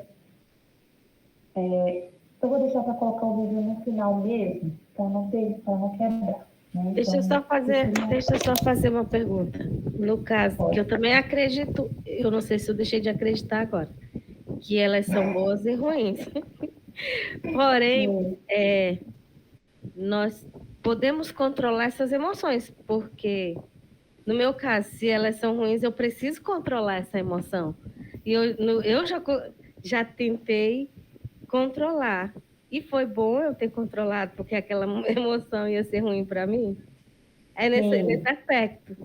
eu vou deixar para colocar o vídeo no final mesmo, para não quebrar. Né? Deixa eu só fazer uma pergunta. No caso, que eu também acredito, eu não sei se eu deixei de acreditar agora, que elas são boas e ruins. Porém, nós podemos controlar essas emoções, porque, no meu caso, se elas são ruins, eu preciso controlar essa emoção. E eu já tentei controlar. E foi bom eu ter controlado, porque aquela emoção ia ser ruim para mim. É nesse aspecto.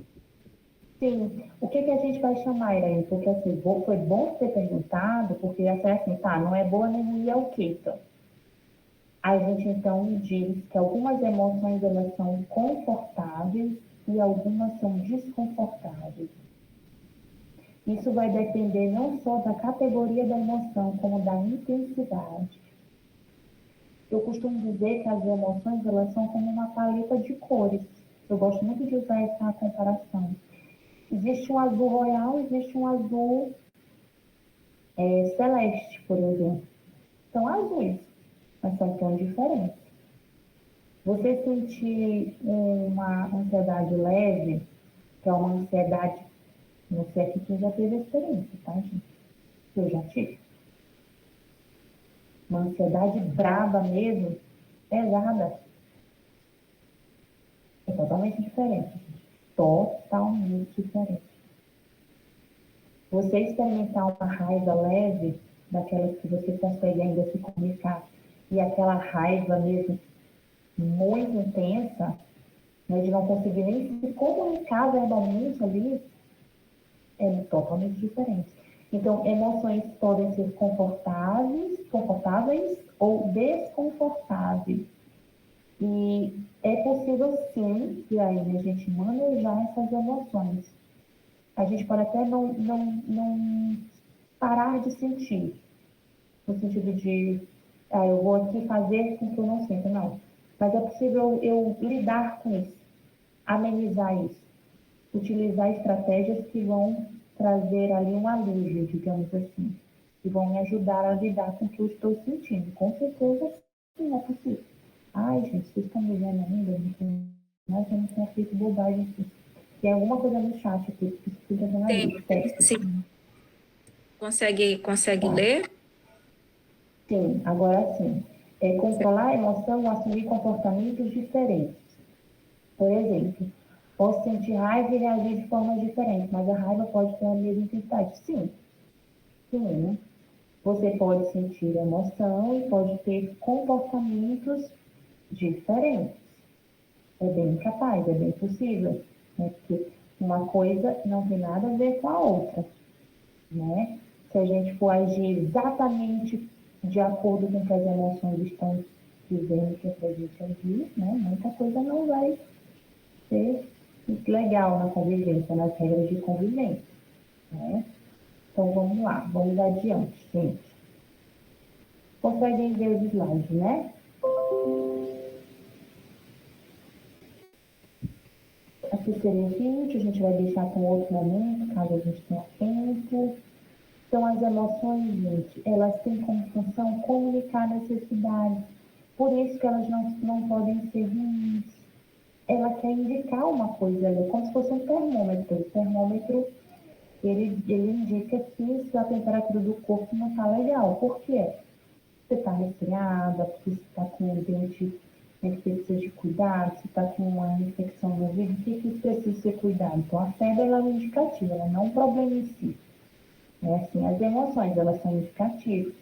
Sim. O que a gente vai chamar, Irene? Porque assim, foi bom ter perguntado, porque essa é assim, tá, não é boa nem ruim, é o quê, então? A gente, então, diz que algumas emoções, elas são confortáveis e algumas são desconfortáveis. Isso vai depender não só da categoria da emoção, como da intensidade. Eu costumo dizer que as emoções, elas são como uma paleta de cores. Eu gosto muito de usar essa comparação. Existe um azul royal, existe um azul celeste, por exemplo. São azuis, mas são tão diferentes. Você sentir uma ansiedade leve, que é uma ansiedade, não sei aqui quem já teve a experiência, tá, gente? Eu já tive. Uma ansiedade brava mesmo, pesada. É totalmente diferente. Totalmente diferente. Você experimentar uma raiva leve, daquelas que você consegue ainda se comunicar, e aquela raiva mesmo muito intensa, né, de não conseguir nem se comunicar verbalmente ali, é totalmente diferente. Então, emoções podem ser confortáveis ou desconfortáveis. E é possível sim, e aí a gente manejar essas emoções. A gente pode até não parar de sentir, no sentido de, eu vou aqui fazer com que eu não sinta, não. Mas é possível eu lidar com isso, amenizar isso, utilizar estratégias que vão trazer ali um alívio, digamos assim, que vão me ajudar a lidar com o que eu estou sentindo. Com certeza, sim, é possível. Ai, gente, vocês estão me vendo ainda? Mas eu não tenho feito bobagem aqui. Tem alguma coisa no chat aqui que precisa ver aí. Sim. Consegue Tá. ler? Sim, agora sim. Controlar a emoção ou assumir comportamentos diferentes. Por exemplo, posso sentir raiva e reagir de forma diferente, mas a raiva pode ter a mesma intensidade. Sim, sim. Você pode sentir emoção e pode ter comportamentos diferentes. É bem capaz, é bem possível, né? Porque uma coisa não tem nada a ver com a outra, né? Se a gente for agir exatamente de acordo com o que as emoções estão dizendo que é para a gente agir, né? Muita coisa não vai ser legal na convivência, nas regras de convivência, né? Então vamos lá, vamos adiante, gente. Conseguem ver o slide, né? Aqui seria o 20, a gente vai deixar para um outro momento, caso a gente tenha tempo. Então, as emoções, gente, elas têm como função comunicar necessidades. Por isso que elas não podem ser ruins. Ela quer indicar uma coisa ali, como se fosse um termômetro. O termômetro, ele indica se a temperatura do corpo não está legal. Por quê? Você está resfriada, porque você está com um dente que precisa de cuidado, você está com uma infecção no ouvido, o que precisa ser cuidado? Então, a febre ela é indicativa, ela não é um problema em si. É assim, as emoções, elas são indicativas,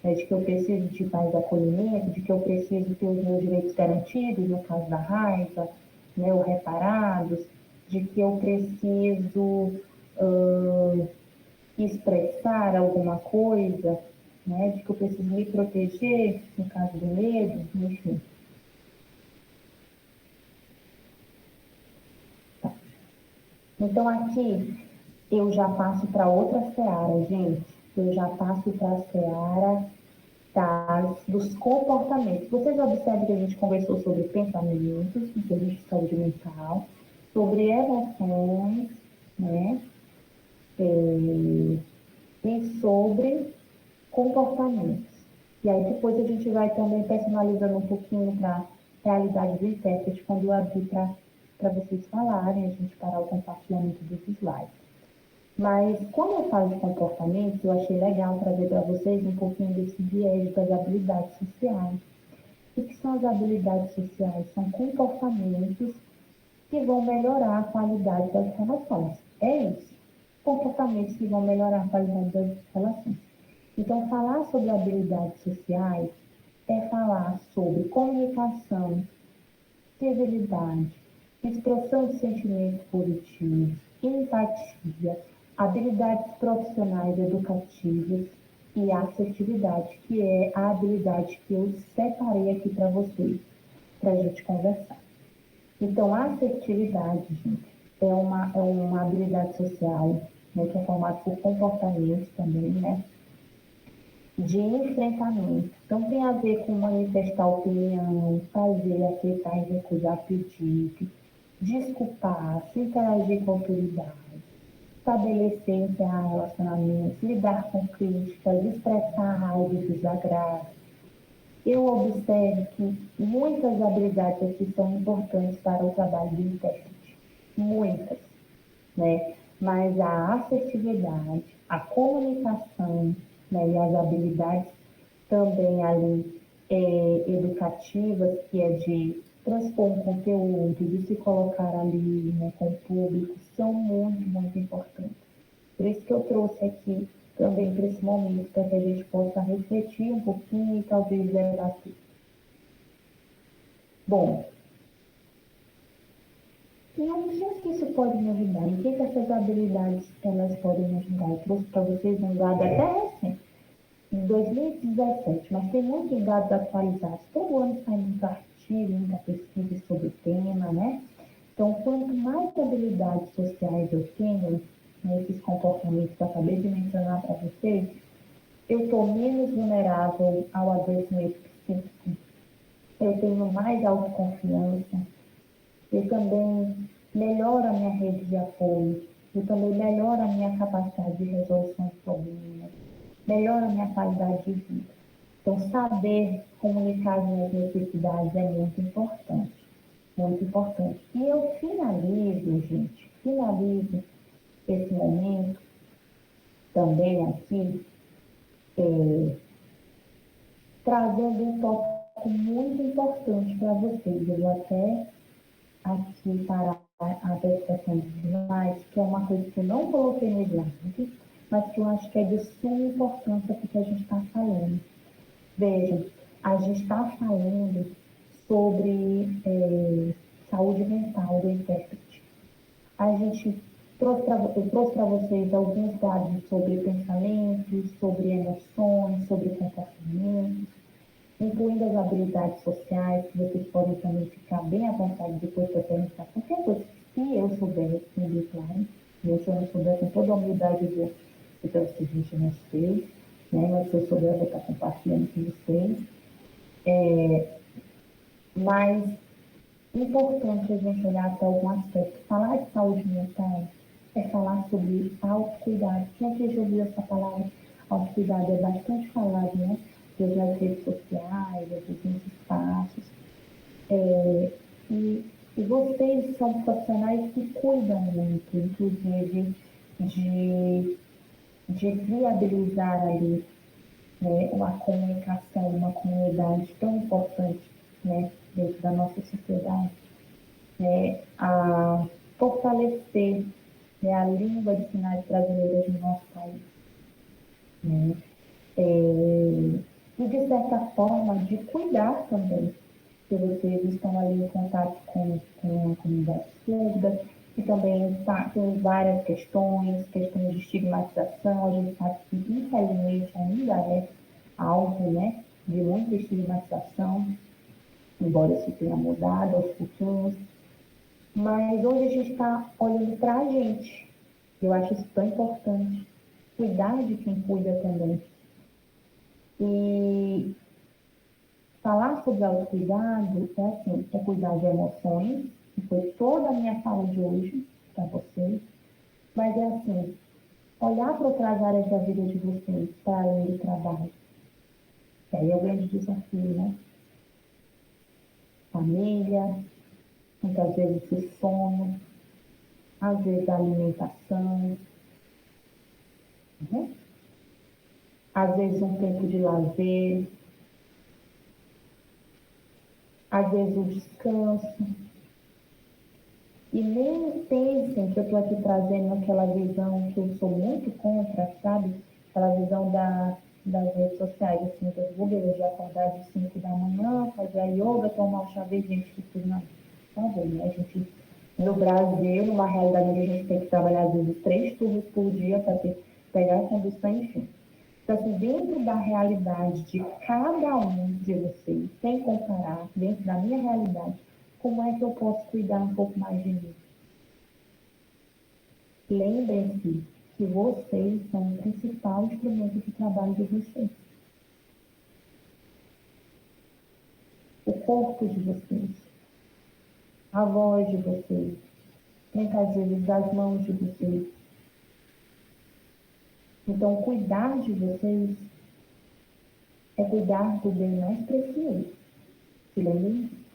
né, de que eu preciso de mais acolhimento, de que eu preciso ter os meus direitos garantidos, no caso da raiva, né, ou reparados, de que eu preciso expressar alguma coisa, né, de que eu preciso me proteger, no caso do medo, enfim. Tá. Então, aqui, eu já passo para outra seara, gente. Eu já passo para a seara dos comportamentos. Vocês observam que a gente conversou sobre pensamentos, inteligência de saúde mental, sobre emoções, né? E sobre comportamentos. E aí depois a gente vai também personalizando um pouquinho para a realidade do intérprete, quando eu abrir para vocês falarem, a gente parar o compartilhamento dos slides. Mas, como eu falo de comportamento, eu achei legal trazer para vocês um pouquinho desse viés das habilidades sociais. O que são as habilidades sociais? São comportamentos que vão melhorar a qualidade das relações. É isso. Comportamentos que vão melhorar a qualidade das relações. Então, falar sobre habilidades sociais é falar sobre comunicação, civilidade, expressão de sentimentos positivos, empatia, habilidades profissionais educativas e assertividade, que é a habilidade que eu separei aqui para vocês, para a gente conversar. Então, a assertividade, gente, é uma habilidade social, né, que é formada por comportamentos também, né, de enfrentamento. Então, tem a ver com manifestar opinião, fazer, aceitar e recusar pedido, desculpar, se interagir com a autoridade, estabelecer e encerrar relacionamentos, lidar com críticas, expressar raiva e desagrado. Eu observo que muitas habilidades aqui são importantes para o trabalho do intérprete. Muitas, né? Mas a assertividade, a comunicação, né, e as habilidades também ali educativas, que é de transpor um conteúdo, de se colocar ali, né, com o público, são muito, muito importantes. Por isso que eu trouxe aqui também para esse momento, para que a gente possa refletir um pouquinho e talvez debater. Bom, e eu sei que isso pode me ajudar. O que essas habilidades elas podem me ajudar? Eu trouxe para vocês um dado até recente, em 2017, mas tem muitos dados atualizados. Todo ano sai muita artigo, muita pesquisa sobre o tema, né? Então, quanto mais habilidades sociais eu tenho, nesses comportamentos que eu acabei de mencionar para vocês, eu estou menos vulnerável ao adoecimento psíquico, eu tenho mais autoconfiança, eu também melhoro a minha rede de apoio, eu também melhoro a minha capacidade de resolução de problemas, melhora a minha qualidade de vida. Então, saber comunicar as minhas necessidades é muito importante. Muito importante. E eu finalizo, gente, finalizo esse momento também aqui, trazendo um tópico muito importante para vocês. Eu vou até aqui parar a apresentação dos slides, que é uma coisa que eu não coloquei no slide, mas que eu acho que é de suma importância porque a gente está falando. Vejam, a gente está falando sobre saúde mental do intérprete. Eu trouxe para vocês alguns dados sobre pensamentos, sobre emoções, sobre comportamentos, incluindo as habilidades sociais, que vocês podem também ficar bem à vontade depois para perguntar qualquer coisa. Se eu souber responder, claro, se eu não souber, com toda a humildade, eu vou dizer o seguinte, eu não sei, né? Mas se eu souber, eu vou estar compartilhando com vocês. Mas importante a gente olhar para algum aspecto. Falar de saúde mental é falar sobre autocuidado. Quem aqui já ouviu essa palavra? Autocuidado é bastante falado, né? Nas redes sociais, às vezes nos espaços. E vocês são profissionais que cuidam muito, inclusive, de viabilizar ali, né, uma comunicação, uma comunidade tão importante, né, dentro da nossa sociedade, né, a fortalecer, né, a língua de sinais brasileira no nosso país, né, e de certa forma de cuidar também, que vocês estão ali em contato com a comunidade surda, e também tem várias questões de estigmatização. A gente sabe que infelizmente ainda é alvo, né, de muita estigmatização, embora isso tenha mudado aos pouquinhos. Mas hoje a gente está olhando para a gente. Eu acho isso tão importante. Cuidar de quem cuida também. E falar sobre autocuidado é assim, é cuidar de emoções, que foi toda a minha fala de hoje para vocês. Mas é assim, olhar para outras áreas da vida de vocês, para além do trabalho. E aí é o grande desafio, né? Família, muitas vezes o sono, às vezes a alimentação, né? Às vezes um tempo de lazer, às vezes o descanso. E nem pensem que eu estou aqui trazendo aquela visão que eu sou muito contra, sabe? Aquela visão das redes sociais, assim, que eu vou de acordar de 5 da manhã, fazer a yoga, tomar um chá verde, gente, que tudo não. Tá bom, né? A gente, no Brasil, numa realidade onde a gente tem que trabalhar, às vezes, 3 turnos por dia para pegar a condução, enfim. Então, assim, dentro da realidade de cada um de vocês, sem comparar, dentro da minha realidade, como é que eu posso cuidar um pouco mais de mim? Lembrem-se que vocês são o principal instrumento de trabalho de vocês. O corpo de vocês, a voz de vocês, muitas vezes as mãos de vocês. Então, cuidar de vocês é cuidar do bem mais precioso. Se lembrem disso.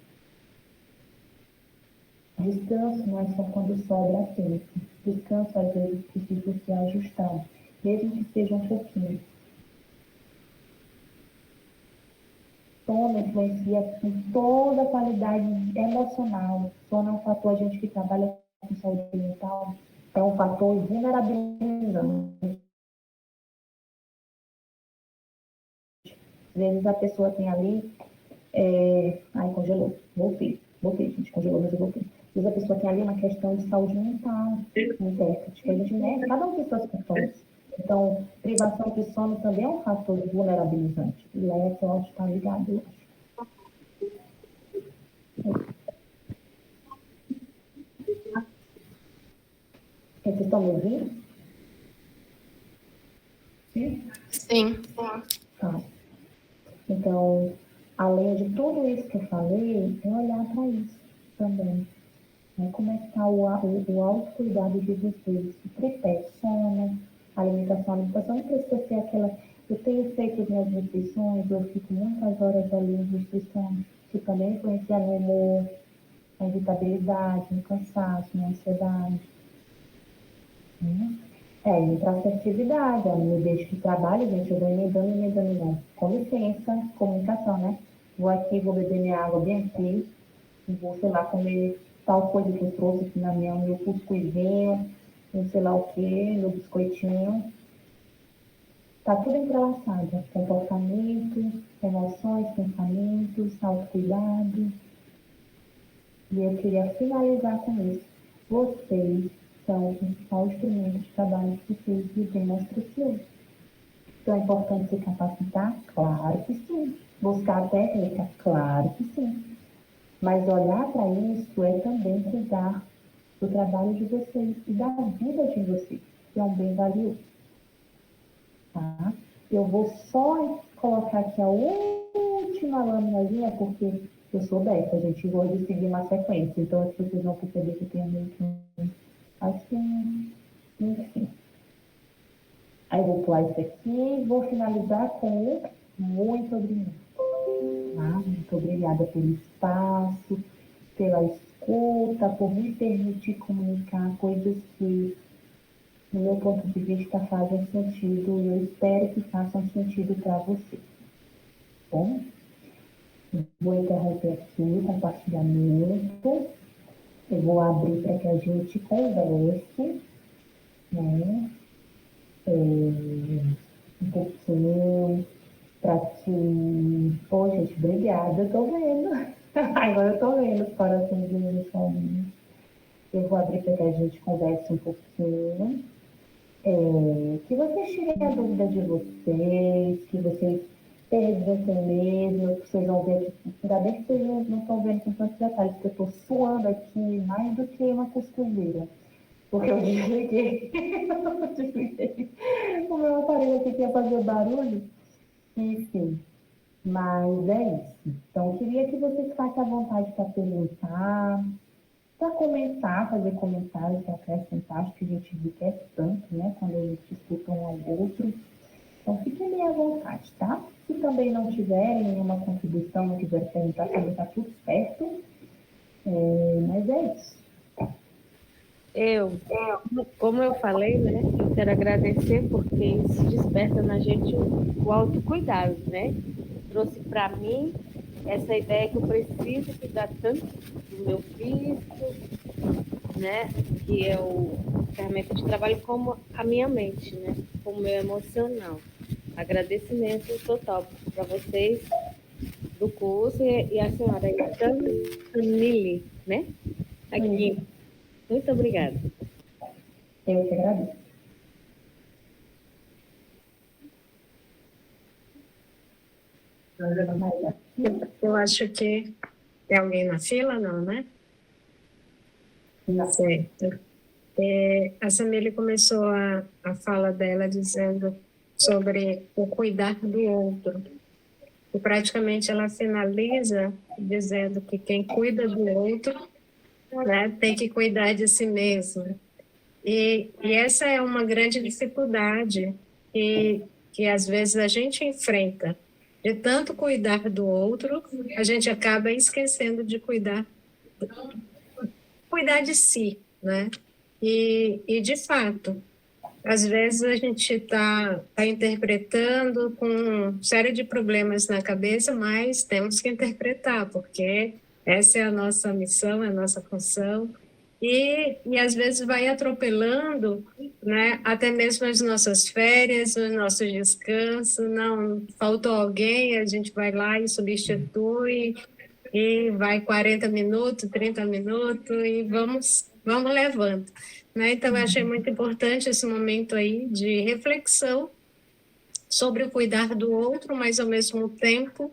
Descanso não é só quando sobra tempo. Descanso, às vezes, precisa ser ajustado, mesmo que seja um pouquinho. Sono influencia em toda a qualidade emocional. Sono é um fator, a gente que trabalha com saúde mental, é um fator vulnerabilizante. Às vezes a pessoa tem ali... Ai, congelou. Voltei, gente. Congelou, mas eu voltei. Às vezes a pessoa tem ali uma questão de saúde mental, intérprete, que a gente, né? Cada um tem suas questões. Então, privação de sono também é um fator vulnerabilizante. E a ESO está ligado, eu acho. Vocês estão me ouvindo? Sim? Sim. Tá. Então, além de tudo isso que eu falei, é olhar para isso também. Né? Como é que está o autocuidado de vocês? O tripé, sono, alimentação. A alimentação não precisa ser aquela... Eu tenho feito as minhas refeições, eu fico muitas horas ali em refeição, que também influencia no humor, na irritabilidade, no cansaço, na ansiedade. Me traz atividade, no ambiente de trabalho, gente, eu vou emendando, não. Com licença, comunicação, né? Vou aqui, vou beber minha água bem aqui, vou, sei lá, comer tal coisa que eu trouxe aqui na minha, meu cuscuzinho, não sei lá o que, meu biscoitinho. Tá tudo entrelaçado, comportamento, emoções, pensamentos, autocuidado. E eu queria finalizar com isso. Vocês são o principal instrumento de trabalho que vocês vivem mais precioso. Então, é importante se capacitar? Claro que sim. Buscar técnica? Claro que sim. Mas olhar para isso é também cuidar do trabalho de vocês e da vida de vocês, que é um bem valioso. Tá? Eu vou só colocar aqui a última lâminazinha, porque eu sou dessa, gente, vou seguir uma sequência. Então, se vocês vão perceber que tem meio que assim, enfim. Aí eu vou pular isso aqui e vou finalizar com muito obrigada. Tá? Muito obrigada pelo espaço, pela escuta, por me permitir comunicar coisas que, no meu ponto de vista, fazem sentido e eu espero que façam sentido para você. Bom, vou interromper aqui o compartilhamento. Eu vou abrir para que a gente converse, né? Um pouquinho para que... Pô, gente, obrigada, eu tô vendo. Agora eu tô vendo os coraçõezinhos sozinhos. Eu vou abrir para que a gente converse um pouquinho. Que vocês tirem a dúvida de vocês, que vocês perguntem mesmo, que vocês vão ver que, ainda bem que vocês não estão vendo com tantos detalhes, porque eu estou suando aqui mais do que uma costureira. Porque eu desliguei o meu aparelho aqui que ia fazer barulho. Enfim, mas é isso. Então, eu queria que vocês ficassem à vontade para perguntar, para comentar, fazer comentários, para acrescentar, acho que a gente enriquece tanto, né, quando a gente escuta um ao outro. Então, fiquem bem à vontade, tá? Se também não tiverem nenhuma contribuição, não quiserem perguntar, também está tudo certo. Mas é isso. Como eu falei, né, eu quero agradecer porque isso desperta na gente o autocuidado, né? Trouxe para mim essa ideia que eu preciso cuidar tanto do meu físico, né, que é a ferramenta de trabalho, como a minha mente, né, como o meu emocional. Agradecimento total para vocês do curso e a senhora Camille, né, aqui. Muito obrigada. Eu que agradeço. Eu acho que tem alguém na fila, não, né? Não. Certo. A Samile começou a fala dela dizendo sobre o cuidar do outro. E praticamente ela finaliza dizendo que quem cuida do outro, né, tem que cuidar de si mesmo. E essa é uma grande dificuldade que às vezes a gente enfrenta. De tanto cuidar do outro, a gente acaba esquecendo de cuidar de si, né? E de fato, às vezes a gente está interpretando com uma série de problemas na cabeça, mas temos que interpretar, porque essa é a nossa missão, é a nossa função. E às vezes vai atropelando né? Até mesmo as nossas férias, os nossos descansos. Não, faltou alguém, a gente vai lá e substitui, e vai 40 minutos, 30 minutos, e vamos levando, né? Então, eu achei muito importante esse momento aí de reflexão sobre o cuidar do outro, mas, ao mesmo tempo,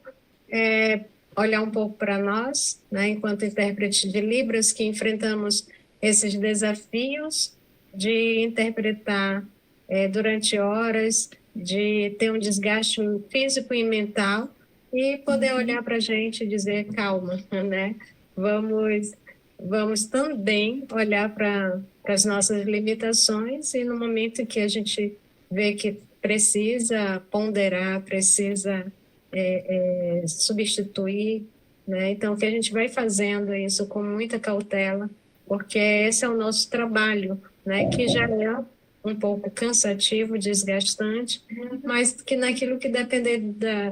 olhar um pouco para nós, né? Enquanto intérpretes de Libras, que enfrentamos esses desafios de interpretar durante horas, de ter um desgaste físico e mental, e poder olhar para a gente e dizer, calma, né? Vamos também olhar para as nossas limitações, e no momento que a gente vê que precisa ponderar, precisa substituir, né? Então, que a gente vai fazendo isso com muita cautela, porque esse é o nosso trabalho, né? Que já é um pouco cansativo, desgastante, mas que naquilo que depender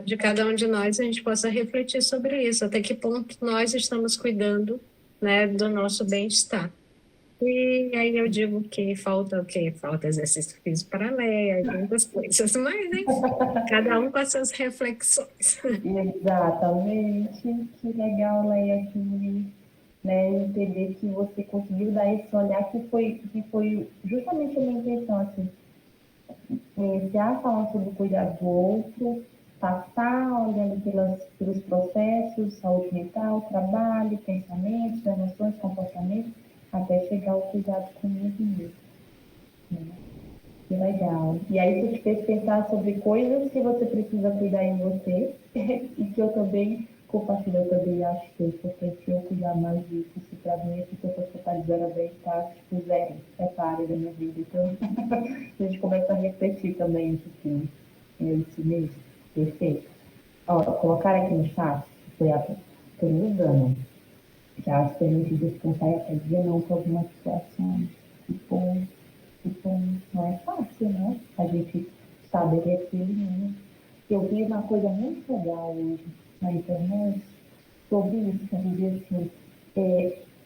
de cada um de nós, a gente possa refletir sobre isso, até que ponto nós estamos cuidando, né, do nosso bem-estar. E aí eu digo que falta o quê? Falta exercício físico para ler, muitas coisas, mas enfim, cada um com as suas reflexões. Exatamente. Que legal, Leia, né, entender que você conseguiu dar esse olhar que foi justamente a minha intenção, assim, iniciar falando sobre o cuidar do outro, passar olhando pelos processos, saúde mental, trabalho, pensamentos, emoções, comportamentos, até chegar ao cuidado comigo mesmo. Que legal. E aí você te fez pensar sobre coisas que você precisa cuidar em você e que eu também compartilho, eu também acho que é importante eu cuidar mais disso. Se para mim, se eu fosse focalizar a bem-estar, tipo, zero, essa área da minha vida. Então, a gente começa a refletir também isso, assim, isso mesmo. Perfeito. Ó, colocaram aqui no chat, que foi a usando, já se permite descansar e até dizer não para algumas situações. Tipo, não é fácil, né? A gente estabelecer limite. Eu vi uma coisa muito legal hoje na internet sobre isso, que eu dizer assim,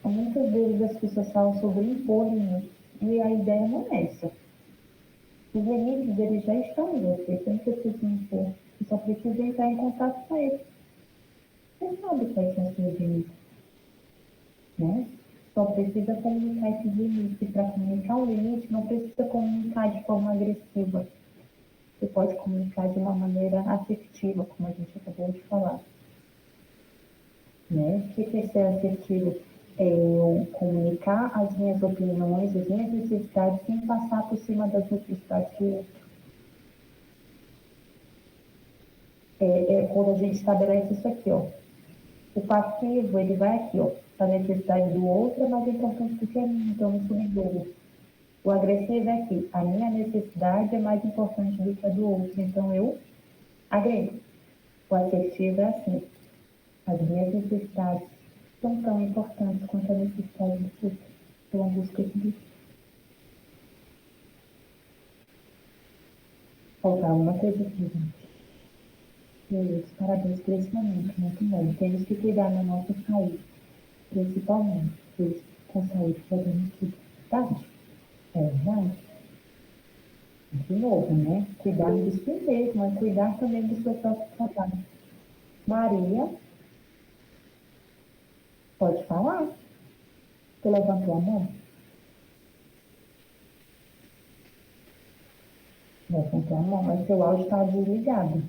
muitas vezes as pessoas falam sobre impor limites, e a ideia não é essa. Os limites, eles já estão em você, você não precisa impor, você só precisa entrar em contato com eles. Você sabe quais são os seus limites, né? Só precisa comunicar esses limites. Para comunicar um limite, não precisa comunicar de forma agressiva. Você pode comunicar de uma maneira assertiva, como a gente acabou de falar. Né? O que é ser assertivo? É eu comunicar as minhas opiniões, as minhas necessidades, sem passar por cima das necessidades do outro. Quando a gente estabelece isso aqui, ó. O passivo, ele vai aqui, ó. A necessidade do outro é mais importante do que a minha, então eu subjugo. O agressivo é aqui. A minha necessidade é mais importante do que a do outro, então eu agrego. O assertivo é assim. As minhas necessidades são tão importantes quanto a necessidade do outro. Pela busca de faltar uma coisa aqui, gente. Parabéns por esse momento, muito bom. Temos que cuidar da nossa saúde, principalmente, pois com saúde podemos tudo. Tá? É verdade? De novo, né? Cuidar de si mesmo, mas cuidar também do seu próprio trabalho. Maria, pode falar? Você levantou a mão? Levantou a mão, mas seu áudio está desligado.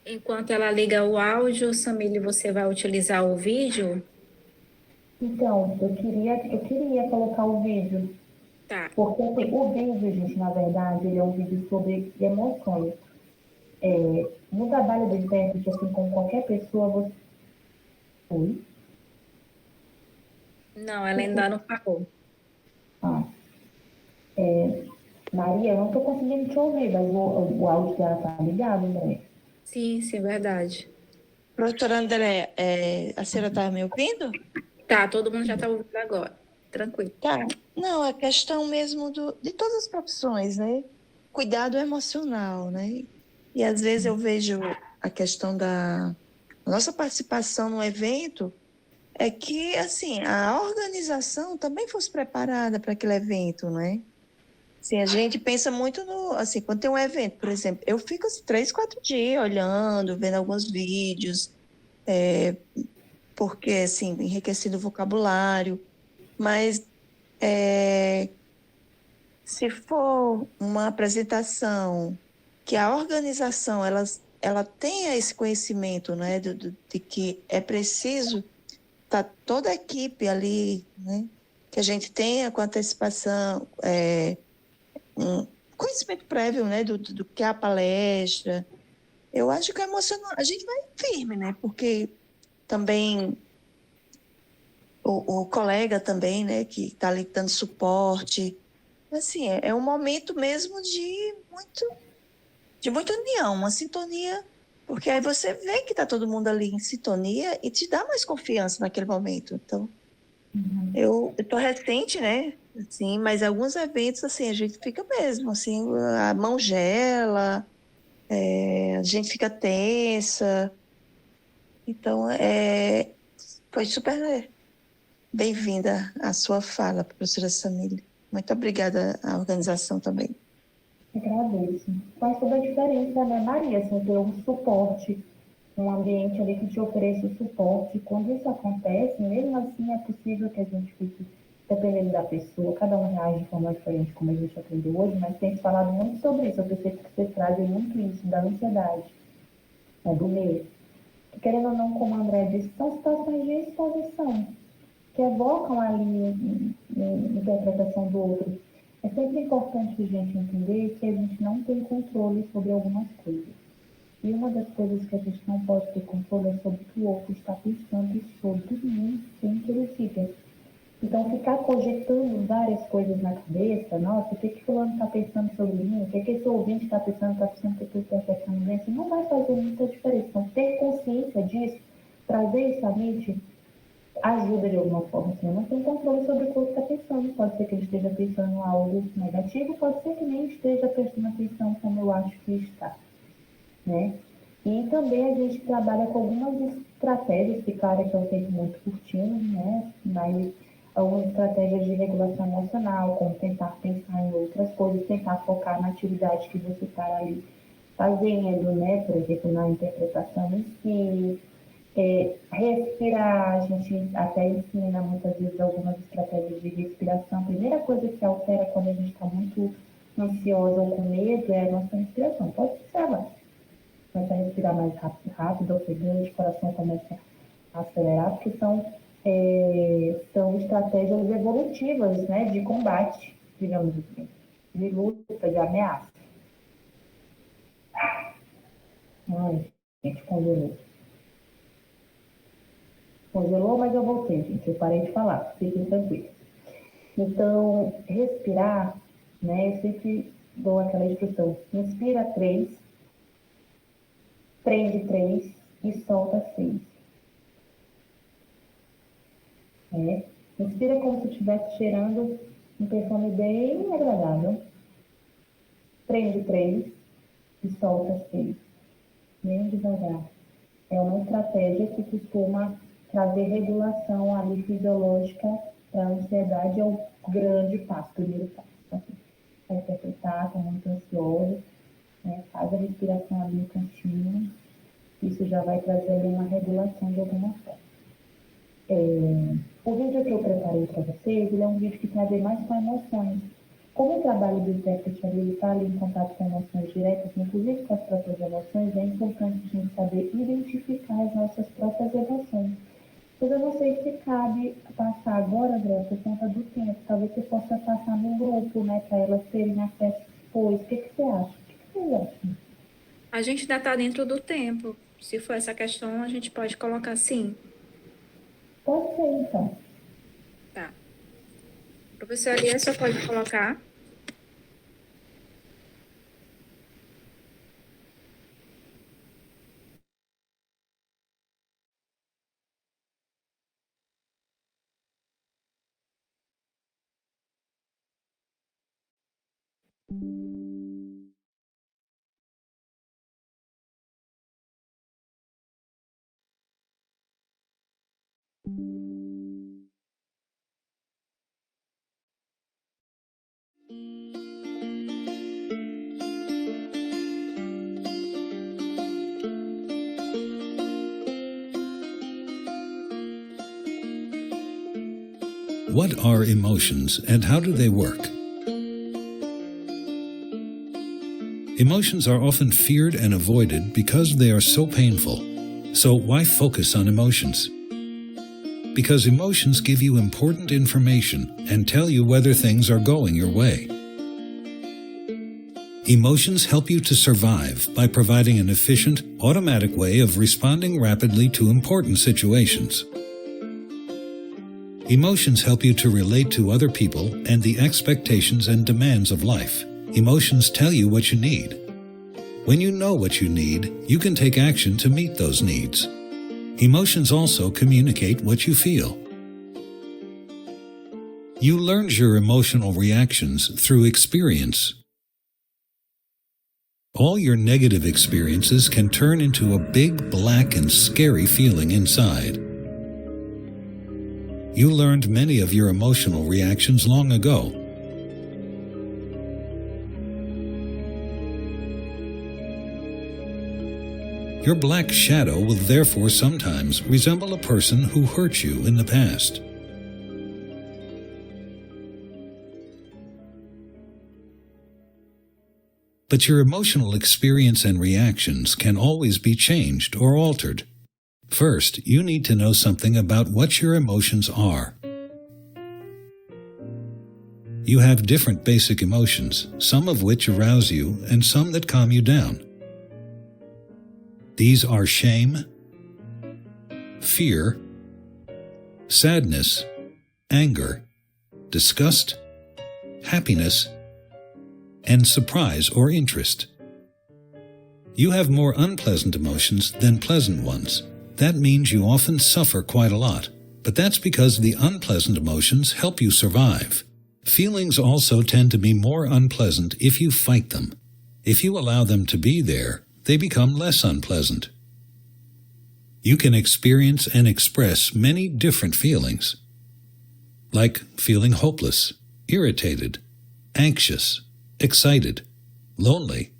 Enquanto ela liga o áudio, Samile, você vai utilizar o vídeo? Então, eu queria colocar o vídeo. Tá. Porque assim, o vídeo, gente, na verdade, ele é um vídeo sobre emoções. No trabalho do intérprete, assim como qualquer pessoa, você... Oi? Não, ela ainda não falou. Maria, eu não estou conseguindo te ouvir, mas o áudio dela está ligado, né? Sim, verdade. Professora André, a senhora está me ouvindo? Tá, todo mundo já está ouvindo agora. Tranquilo. Tá. Não, a questão mesmo de todas as profissões, né? Cuidado emocional, né? E às vezes eu vejo a questão da nossa participação no evento é que, assim, a organização também fosse preparada para aquele evento, né? Assim, a gente pensa muito no, assim, quando tem um evento, por exemplo, eu fico assim, 3, 4 dias olhando, vendo alguns vídeos, porque, assim, enriquecendo o vocabulário, mas se for uma apresentação que a organização, ela tenha esse conhecimento, né, de que é preciso estar toda a equipe ali, né, que a gente tenha com antecipação, um conhecimento prévio, né, do que é a palestra. Eu acho que é emocionante. A gente vai firme, né, porque também o colega também, né, que está ali dando suporte, assim, é um momento mesmo de muita união, uma sintonia, porque aí você vê que está todo mundo ali em sintonia e te dá mais confiança naquele momento. Então, eu estou recente, né? Assim, mas alguns eventos, assim, a gente fica mesmo, assim, a mão gela, a gente fica tensa. Então, foi super bem-vinda a sua fala, professora Samília. Muito obrigada à organização também. Agradeço. Faz toda a diferença, né, Maria? Assim, ter um suporte, um ambiente ali que te ofereça o suporte. Quando isso acontece, mesmo assim, é possível que a gente fique, dependendo da pessoa, cada um reage de forma diferente, como a gente aprendeu hoje, mas tem falado muito sobre isso. Eu percebo que você traz muito isso, da ansiedade, né, do medo. Que, querendo ou não, como a André disse, são situações de exposição, que evocam ali a interpretação do outro. É sempre importante a gente entender que a gente não tem controle sobre algumas coisas. E uma das coisas que a gente não pode ter controle é sobre o que o outro está pensando sobre mim sem que ele diga. Então, ficar projetando várias coisas na cabeça, nossa, o que que fulano está pensando sobre mim, o que que esse ouvinte está pensando, que eu estou interpretando bem, isso não vai fazer muita diferença. Então, ter consciência disso, trazer isso à mente, ajuda de alguma forma. Assim, eu não tenho controle sobre o que o outro está pensando. Pode ser que ele esteja pensando em algo negativo, pode ser que nem esteja prestando atenção como eu acho que está, né? E também a gente trabalha com algumas estratégias, que claro que é um tempo muito curtinho, né? Mas algumas estratégias de regulação emocional, como tentar pensar em outras coisas, tentar focar na atividade que você está ali fazendo, né? Por exemplo, na interpretação em si, respirar, a gente até ensina muitas vezes algumas estratégias de respiração. A primeira coisa que altera quando a gente está muito ansiosa ou com medo é a nossa respiração. Pode observar. Começa a respirar mais rápido, ofegante, o coração começa a acelerar, porque são estratégias evolutivas, né, de combate, digamos assim, de luta, de ameaça. Ai, gente, congelou. Congelou, mas eu voltei, gente. Eu parei de falar, fiquem tranquilos. Então, respirar, né? Eu sempre dou aquela instrução. Inspira 3, prende 3 e solta 6. Né? Inspira como se estivesse cheirando um perfume bem agradável. Prende 3 e solta 6. Bem devagar. É uma estratégia que costuma trazer regulação ali fisiológica para a ansiedade, é o grande passo, o primeiro passo. Então, vai interpretar, está muito ansioso, né? Faz a respiração ali no cantinho, isso já vai trazer ali uma regulação de alguma forma. O vídeo que eu preparei para vocês, ele é um vídeo que tem a ver mais com emoções. Como o trabalho do intérprete ali está ali em contato com emoções diretas, inclusive com as próprias emoções, é importante a gente saber identificar as nossas próprias emoções. Mas eu não sei se cabe passar agora, André, por conta do tempo. Talvez você possa passar no grupo, né, para elas terem acesso depois. O que, que você acha? O que, que vocês acham? A gente ainda está dentro do tempo. Se for essa questão, a gente pode colocar sim. Pode ser, então. Tá. Professor Elias, só pode colocar. What are emotions and how do they work? Emotions are often feared and avoided because they are so painful. So why focus on emotions? Because emotions give you important information and tell you whether things are going your way. Emotions help you to survive by providing an efficient, automatic way of responding rapidly to important situations. Emotions help you to relate to other people and the expectations and demands of life. Emotions tell you what you need. When you know what you need, you can take action to meet those needs. Emotions also communicate what you feel. You learn your emotional reactions through experience. All your negative experiences can turn into a big, black, and scary feeling inside. You learned many of your emotional reactions long ago. Your black shadow will therefore sometimes resemble a person who hurt you in the past. But your emotional experience and reactions can always be changed or altered. First, you need to know something about what your emotions are. You have different basic emotions, some of which arouse you and some that calm you down. These are shame, fear, sadness, anger, disgust, happiness, and surprise or interest. You have more unpleasant emotions than pleasant ones. That means you often suffer quite a lot, but that's because the unpleasant emotions help you survive. Feelings also tend to be more unpleasant if you fight them. If you allow them to be there, they become less unpleasant. You can experience and express many different feelings, like feeling hopeless, irritated, anxious, excited, lonely,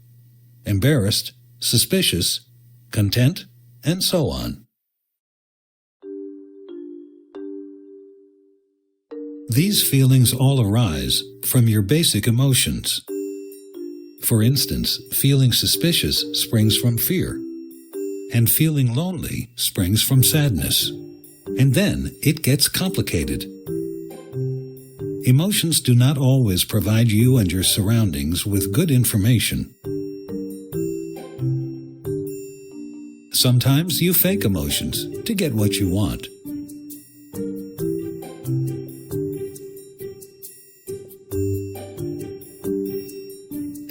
embarrassed, suspicious, content, and so on. These feelings all arise from your basic emotions. For instance, feeling suspicious springs from fear, and feeling lonely springs from sadness. And then it gets complicated. Emotions do not always provide you and your surroundings with good information. Sometimes you fake emotions to get what you want.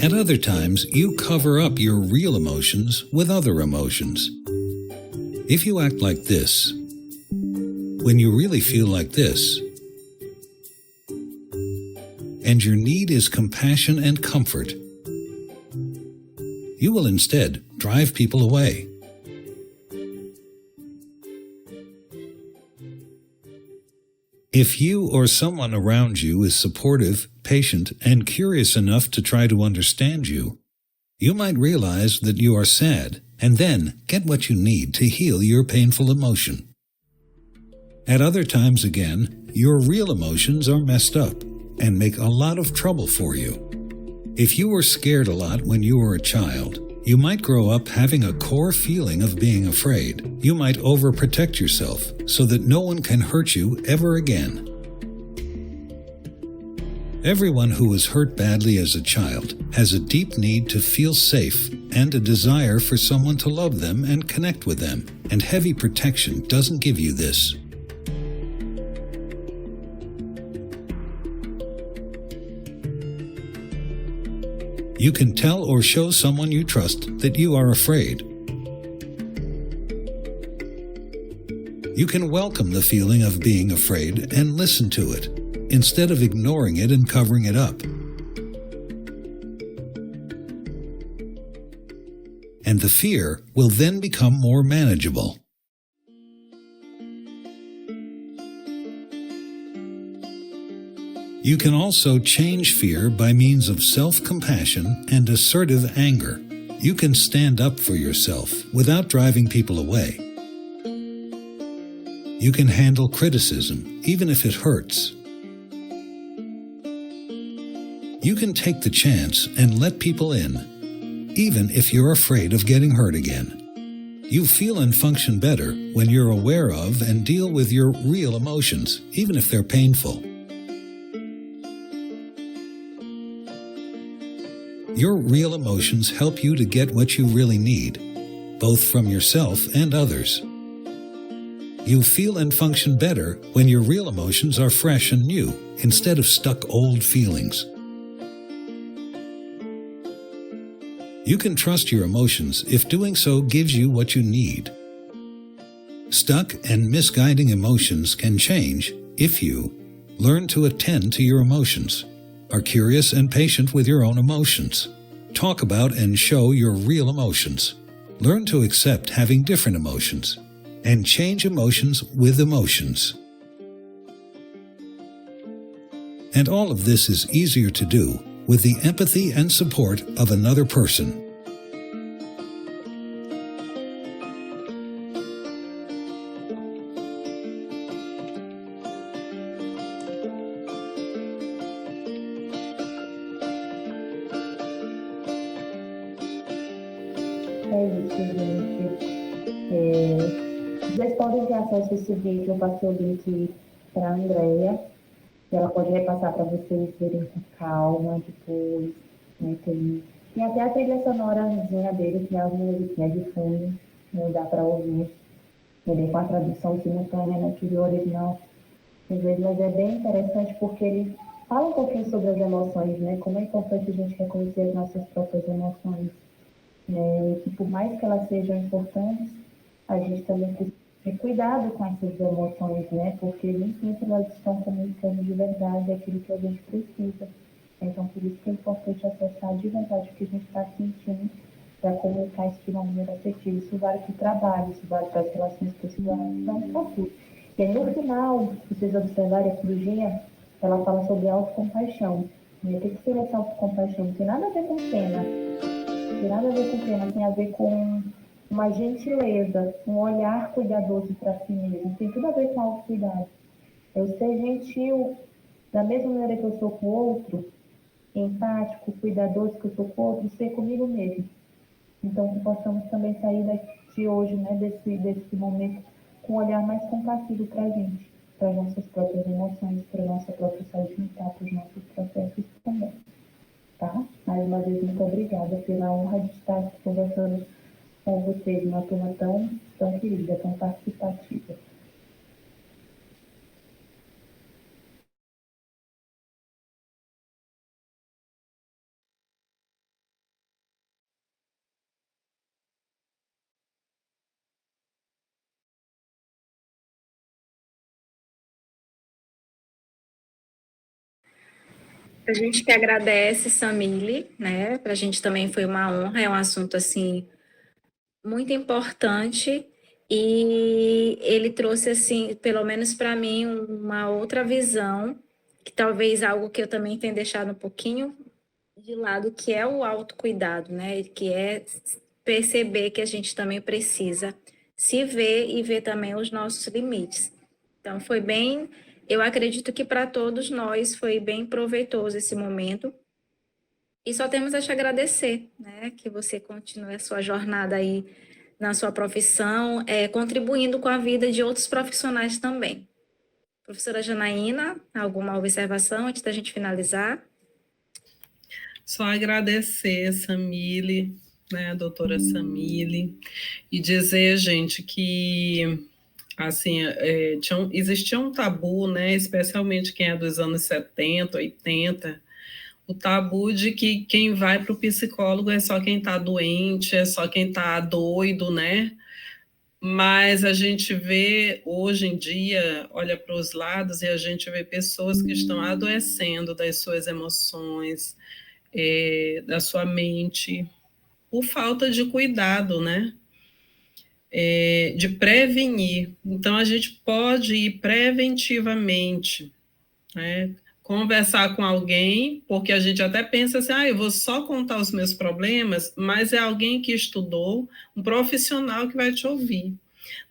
At other times, you cover up your real emotions with other emotions. If you act like this, when you really feel like this, and your need is compassion and comfort, you will instead drive people away. If you or someone around you is supportive, patient, and curious enough to try to understand you, you might realize that you are sad and then get what you need to heal your painful emotion. At other times again, your real emotions are messed up and make a lot of trouble for you. If you were scared a lot when you were a child, you might grow up having a core feeling of being afraid. You might overprotect yourself so that no one can hurt you ever again. Everyone who was hurt badly as a child has a deep need to feel safe and a desire for someone to love them and connect with them, and heavy protection doesn't give you this. You can tell or show someone you trust that you are afraid. You can welcome the feeling of being afraid and listen to it, instead of ignoring it and covering it up. And the fear will then become more manageable. You can also change fear by means of self-compassion and assertive anger. You can stand up for yourself without driving people away. You can handle criticism, even if it hurts. You can take the chance and let people in, even if you're afraid of getting hurt again. You feel and function better when you're aware of and deal with your real emotions, even if they're painful. Your real emotions help you to get what you really need, both from yourself and others. You feel and function better when your real emotions are fresh and new, instead of stuck old feelings. You can trust your emotions if doing so gives you what you need. Stuck and misguiding emotions can change if you learn to attend to your emotions, are curious and patient with your own emotions, talk about and show your real emotions, learn to accept having different emotions, and change emotions with emotions. And all of this is easier to do with the empathy and support of another person. É isso, gente. Vocês podem ter acesso a esse vídeo, eu passei o link para a Andrea, e ela pode repassar para vocês verem com calma depois. Né? Tem até a trilha sonorazinha dele, que é a musiquinha de fundo, né? Dá para ouvir. Ele com a tradução simultânea, né? Que o original, às vezes, mas é bem interessante porque ele fala um pouquinho sobre as emoções, né? Como é importante a gente reconhecer as nossas próprias emoções. Né? E que por mais que elas sejam importantes, a gente também tem que ter cuidado com essas emoções, né? Porque nem sempre elas estão comunicando de verdade aquilo que a gente precisa. Então, por isso que é importante acessar de verdade o que a gente está sentindo para comunicar isso de uma maneira afetiva. Isso vale para o trabalho, isso vale para as relações pessoais, vale para tudo. E aí, no final, se vocês observarem a cirurgia, ela fala sobre autocompaixão. E tem que ser essa autocompaixão, não tem nada a ver com pena. Não tem nada a ver com pena, tem a ver com uma gentileza, um olhar cuidadoso para si mesmo. Tem tudo a ver com autocuidado. Eu ser gentil da mesma maneira que eu sou com o outro, empático, cuidadoso que eu sou com o outro, ser comigo mesmo. Então, que possamos também sair de hoje, né, desse momento, com um olhar mais compassivo para a gente, para as nossas próprias emoções, para a nossa própria saúde mental, para os nossos processos também. Tá? Mais uma vez, muito obrigada pela honra de estar aqui conversando com vocês, uma turma tão querida, tão participativa. A gente que agradece, Samile, né? Para a gente também foi uma honra, é um assunto, assim, muito importante e ele trouxe, assim, pelo menos para mim, uma outra visão, que talvez algo que eu também tenho deixado um pouquinho de lado, que é o autocuidado, né? Que é perceber que a gente também precisa se ver e ver também os nossos limites. Então, foi bem... Eu acredito que para todos nós foi bem proveitoso esse momento. E só temos a te agradecer, né? Que você continue a sua jornada aí na sua profissão, contribuindo com a vida de outros profissionais também. Professora Janaína, alguma observação antes da gente finalizar? Só agradecer, Samile, né, a doutora Samile, e dizer, gente, que assim, existia um tabu, né, especialmente quem é dos anos 70, 80, o tabu de que quem vai para o psicólogo é só quem está doente, é só quem está doido, né? Mas a gente vê, hoje em dia, olha para os lados e a gente vê pessoas que estão adoecendo das suas emoções, da sua mente, por falta de cuidado, né? De prevenir. Então, a gente pode ir preventivamente, né? Conversar com alguém, porque a gente até pensa assim, eu vou só contar os meus problemas, mas é alguém que estudou, um profissional que vai te ouvir.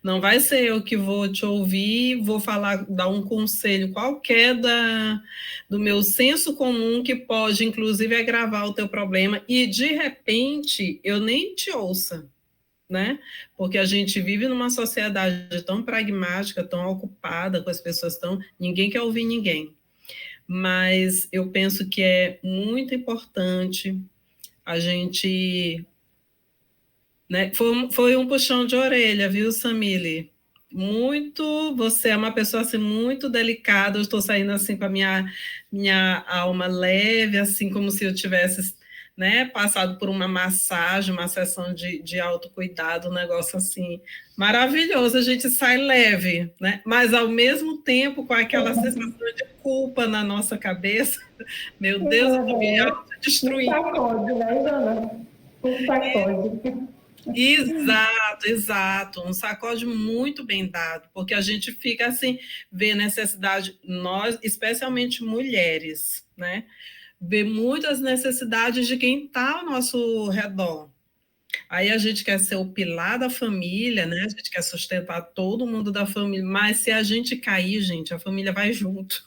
Não vai ser eu que vou te ouvir, vou falar, dar um conselho qualquer do meu senso comum que pode, inclusive, agravar o teu problema e, de repente, eu nem te ouça, né? Porque a gente vive numa sociedade tão pragmática, tão ocupada com as pessoas tão... Ninguém quer ouvir ninguém. Mas eu penso que é muito importante a gente... Né? Foi um puxão de orelha, viu, Samile? Muito, você é uma pessoa assim, muito delicada, eu estou saindo assim com a minha alma leve, assim como se eu tivesse, né, passado por uma massagem, uma sessão de autocuidado, um negócio assim maravilhoso, a gente sai leve, né? Mas ao mesmo tempo com aquela sensação de culpa na nossa cabeça, meu Deus, eu estou me autodestruindo. Um sacode, né, Jana? Um sacode. Exato, um sacode muito bem dado, porque a gente fica assim, vê necessidade, nós, especialmente mulheres, né, vê muitas necessidades de quem está ao nosso redor. Aí a gente quer ser o pilar da família, né, a gente quer sustentar todo mundo da família, mas se a gente cair, gente, a família vai junto.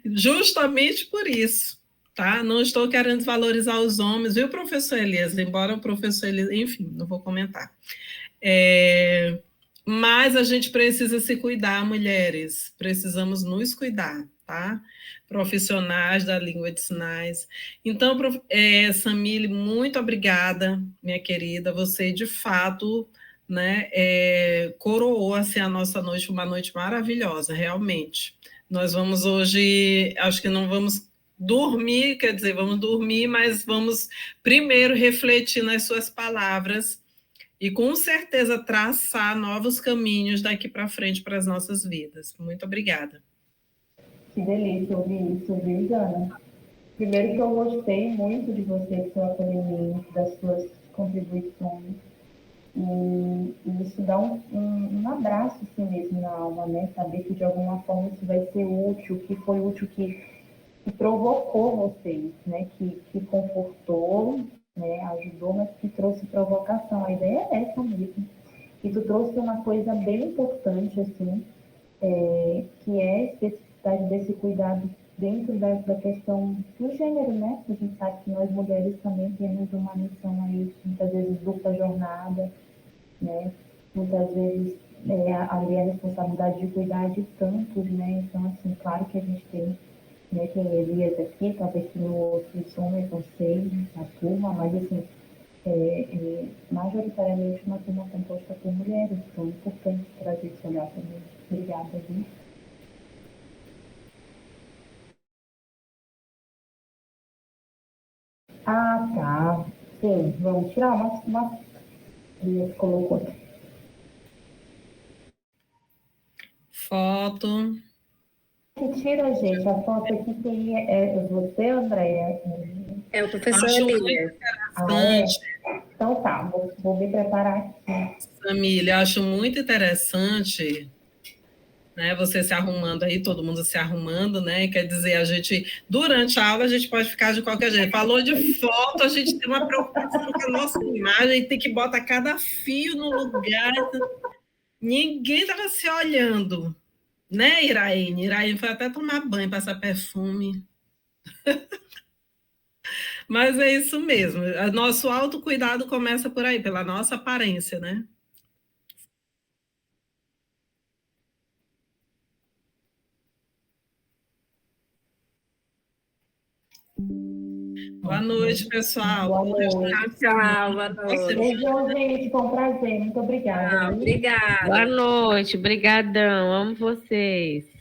Justamente por isso. Tá? Não estou querendo desvalorizar os homens, viu, professor Elias? Embora o professor Elias, enfim, não vou comentar. Mas a gente precisa se cuidar, mulheres, precisamos nos cuidar, tá? Profissionais da língua de sinais. Então, Samile, muito obrigada, minha querida, você de fato, né, coroou assim, a nossa noite, uma noite maravilhosa, realmente. Nós vamos hoje, acho que não vamos dormir, quer dizer, vamos dormir, mas vamos primeiro refletir nas suas palavras e com certeza traçar novos caminhos daqui para frente para as nossas vidas. Muito obrigada. Que delícia ouvir isso, viu, Jana? Primeiro que eu gostei muito de você, do seu acolhimento, das suas contribuições. E isso dá um abraço assim mesmo na alma, né? Saber que de alguma forma isso vai ser útil, que foi útil, que provocou vocês, né? Que confortou, né? Ajudou, mas que trouxe provocação. A ideia é essa mesmo. E tu trouxe uma coisa bem importante, assim, que é a especificidade desse cuidado dentro da questão do gênero, né? A gente sabe que nós mulheres também temos uma missão aí, muitas vezes dupla jornada, né? Muitas vezes ali a responsabilidade de cuidar de tantos, né? Então, assim, claro que a gente tem, né, tem Elias aqui, talvez tenha outros homens, não sei, na turma, mas, assim, majoritariamente uma turma composta por mulheres, então é importante trazer esse olhar também. Obrigada, viu? Ah, tá. Sim, vamos tirar uma... Elias colocou. Foto. Tira, gente, a foto aqui tem você, Andréia? É o professor Elias. Então tá, vou me preparar aqui. Samile, acho muito interessante, né, você se arrumando aí, todo mundo se arrumando, né? Quer dizer, a gente, durante a aula, a gente pode ficar de qualquer jeito. Falou de foto, a gente tem uma preocupação com a nossa imagem, tem que botar cada fio no lugar. Ninguém estava se olhando, né, Iraine? Iraine foi até tomar banho, passar perfume. Mas é isso mesmo. O nosso autocuidado começa por aí, pela nossa aparência, né? Boa noite, pessoal. Boa noite. Tchau, boa noite. Beijo, gente. Foi um prazer. Muito obrigada. Obrigada. Boa noite, brigadão, amo vocês.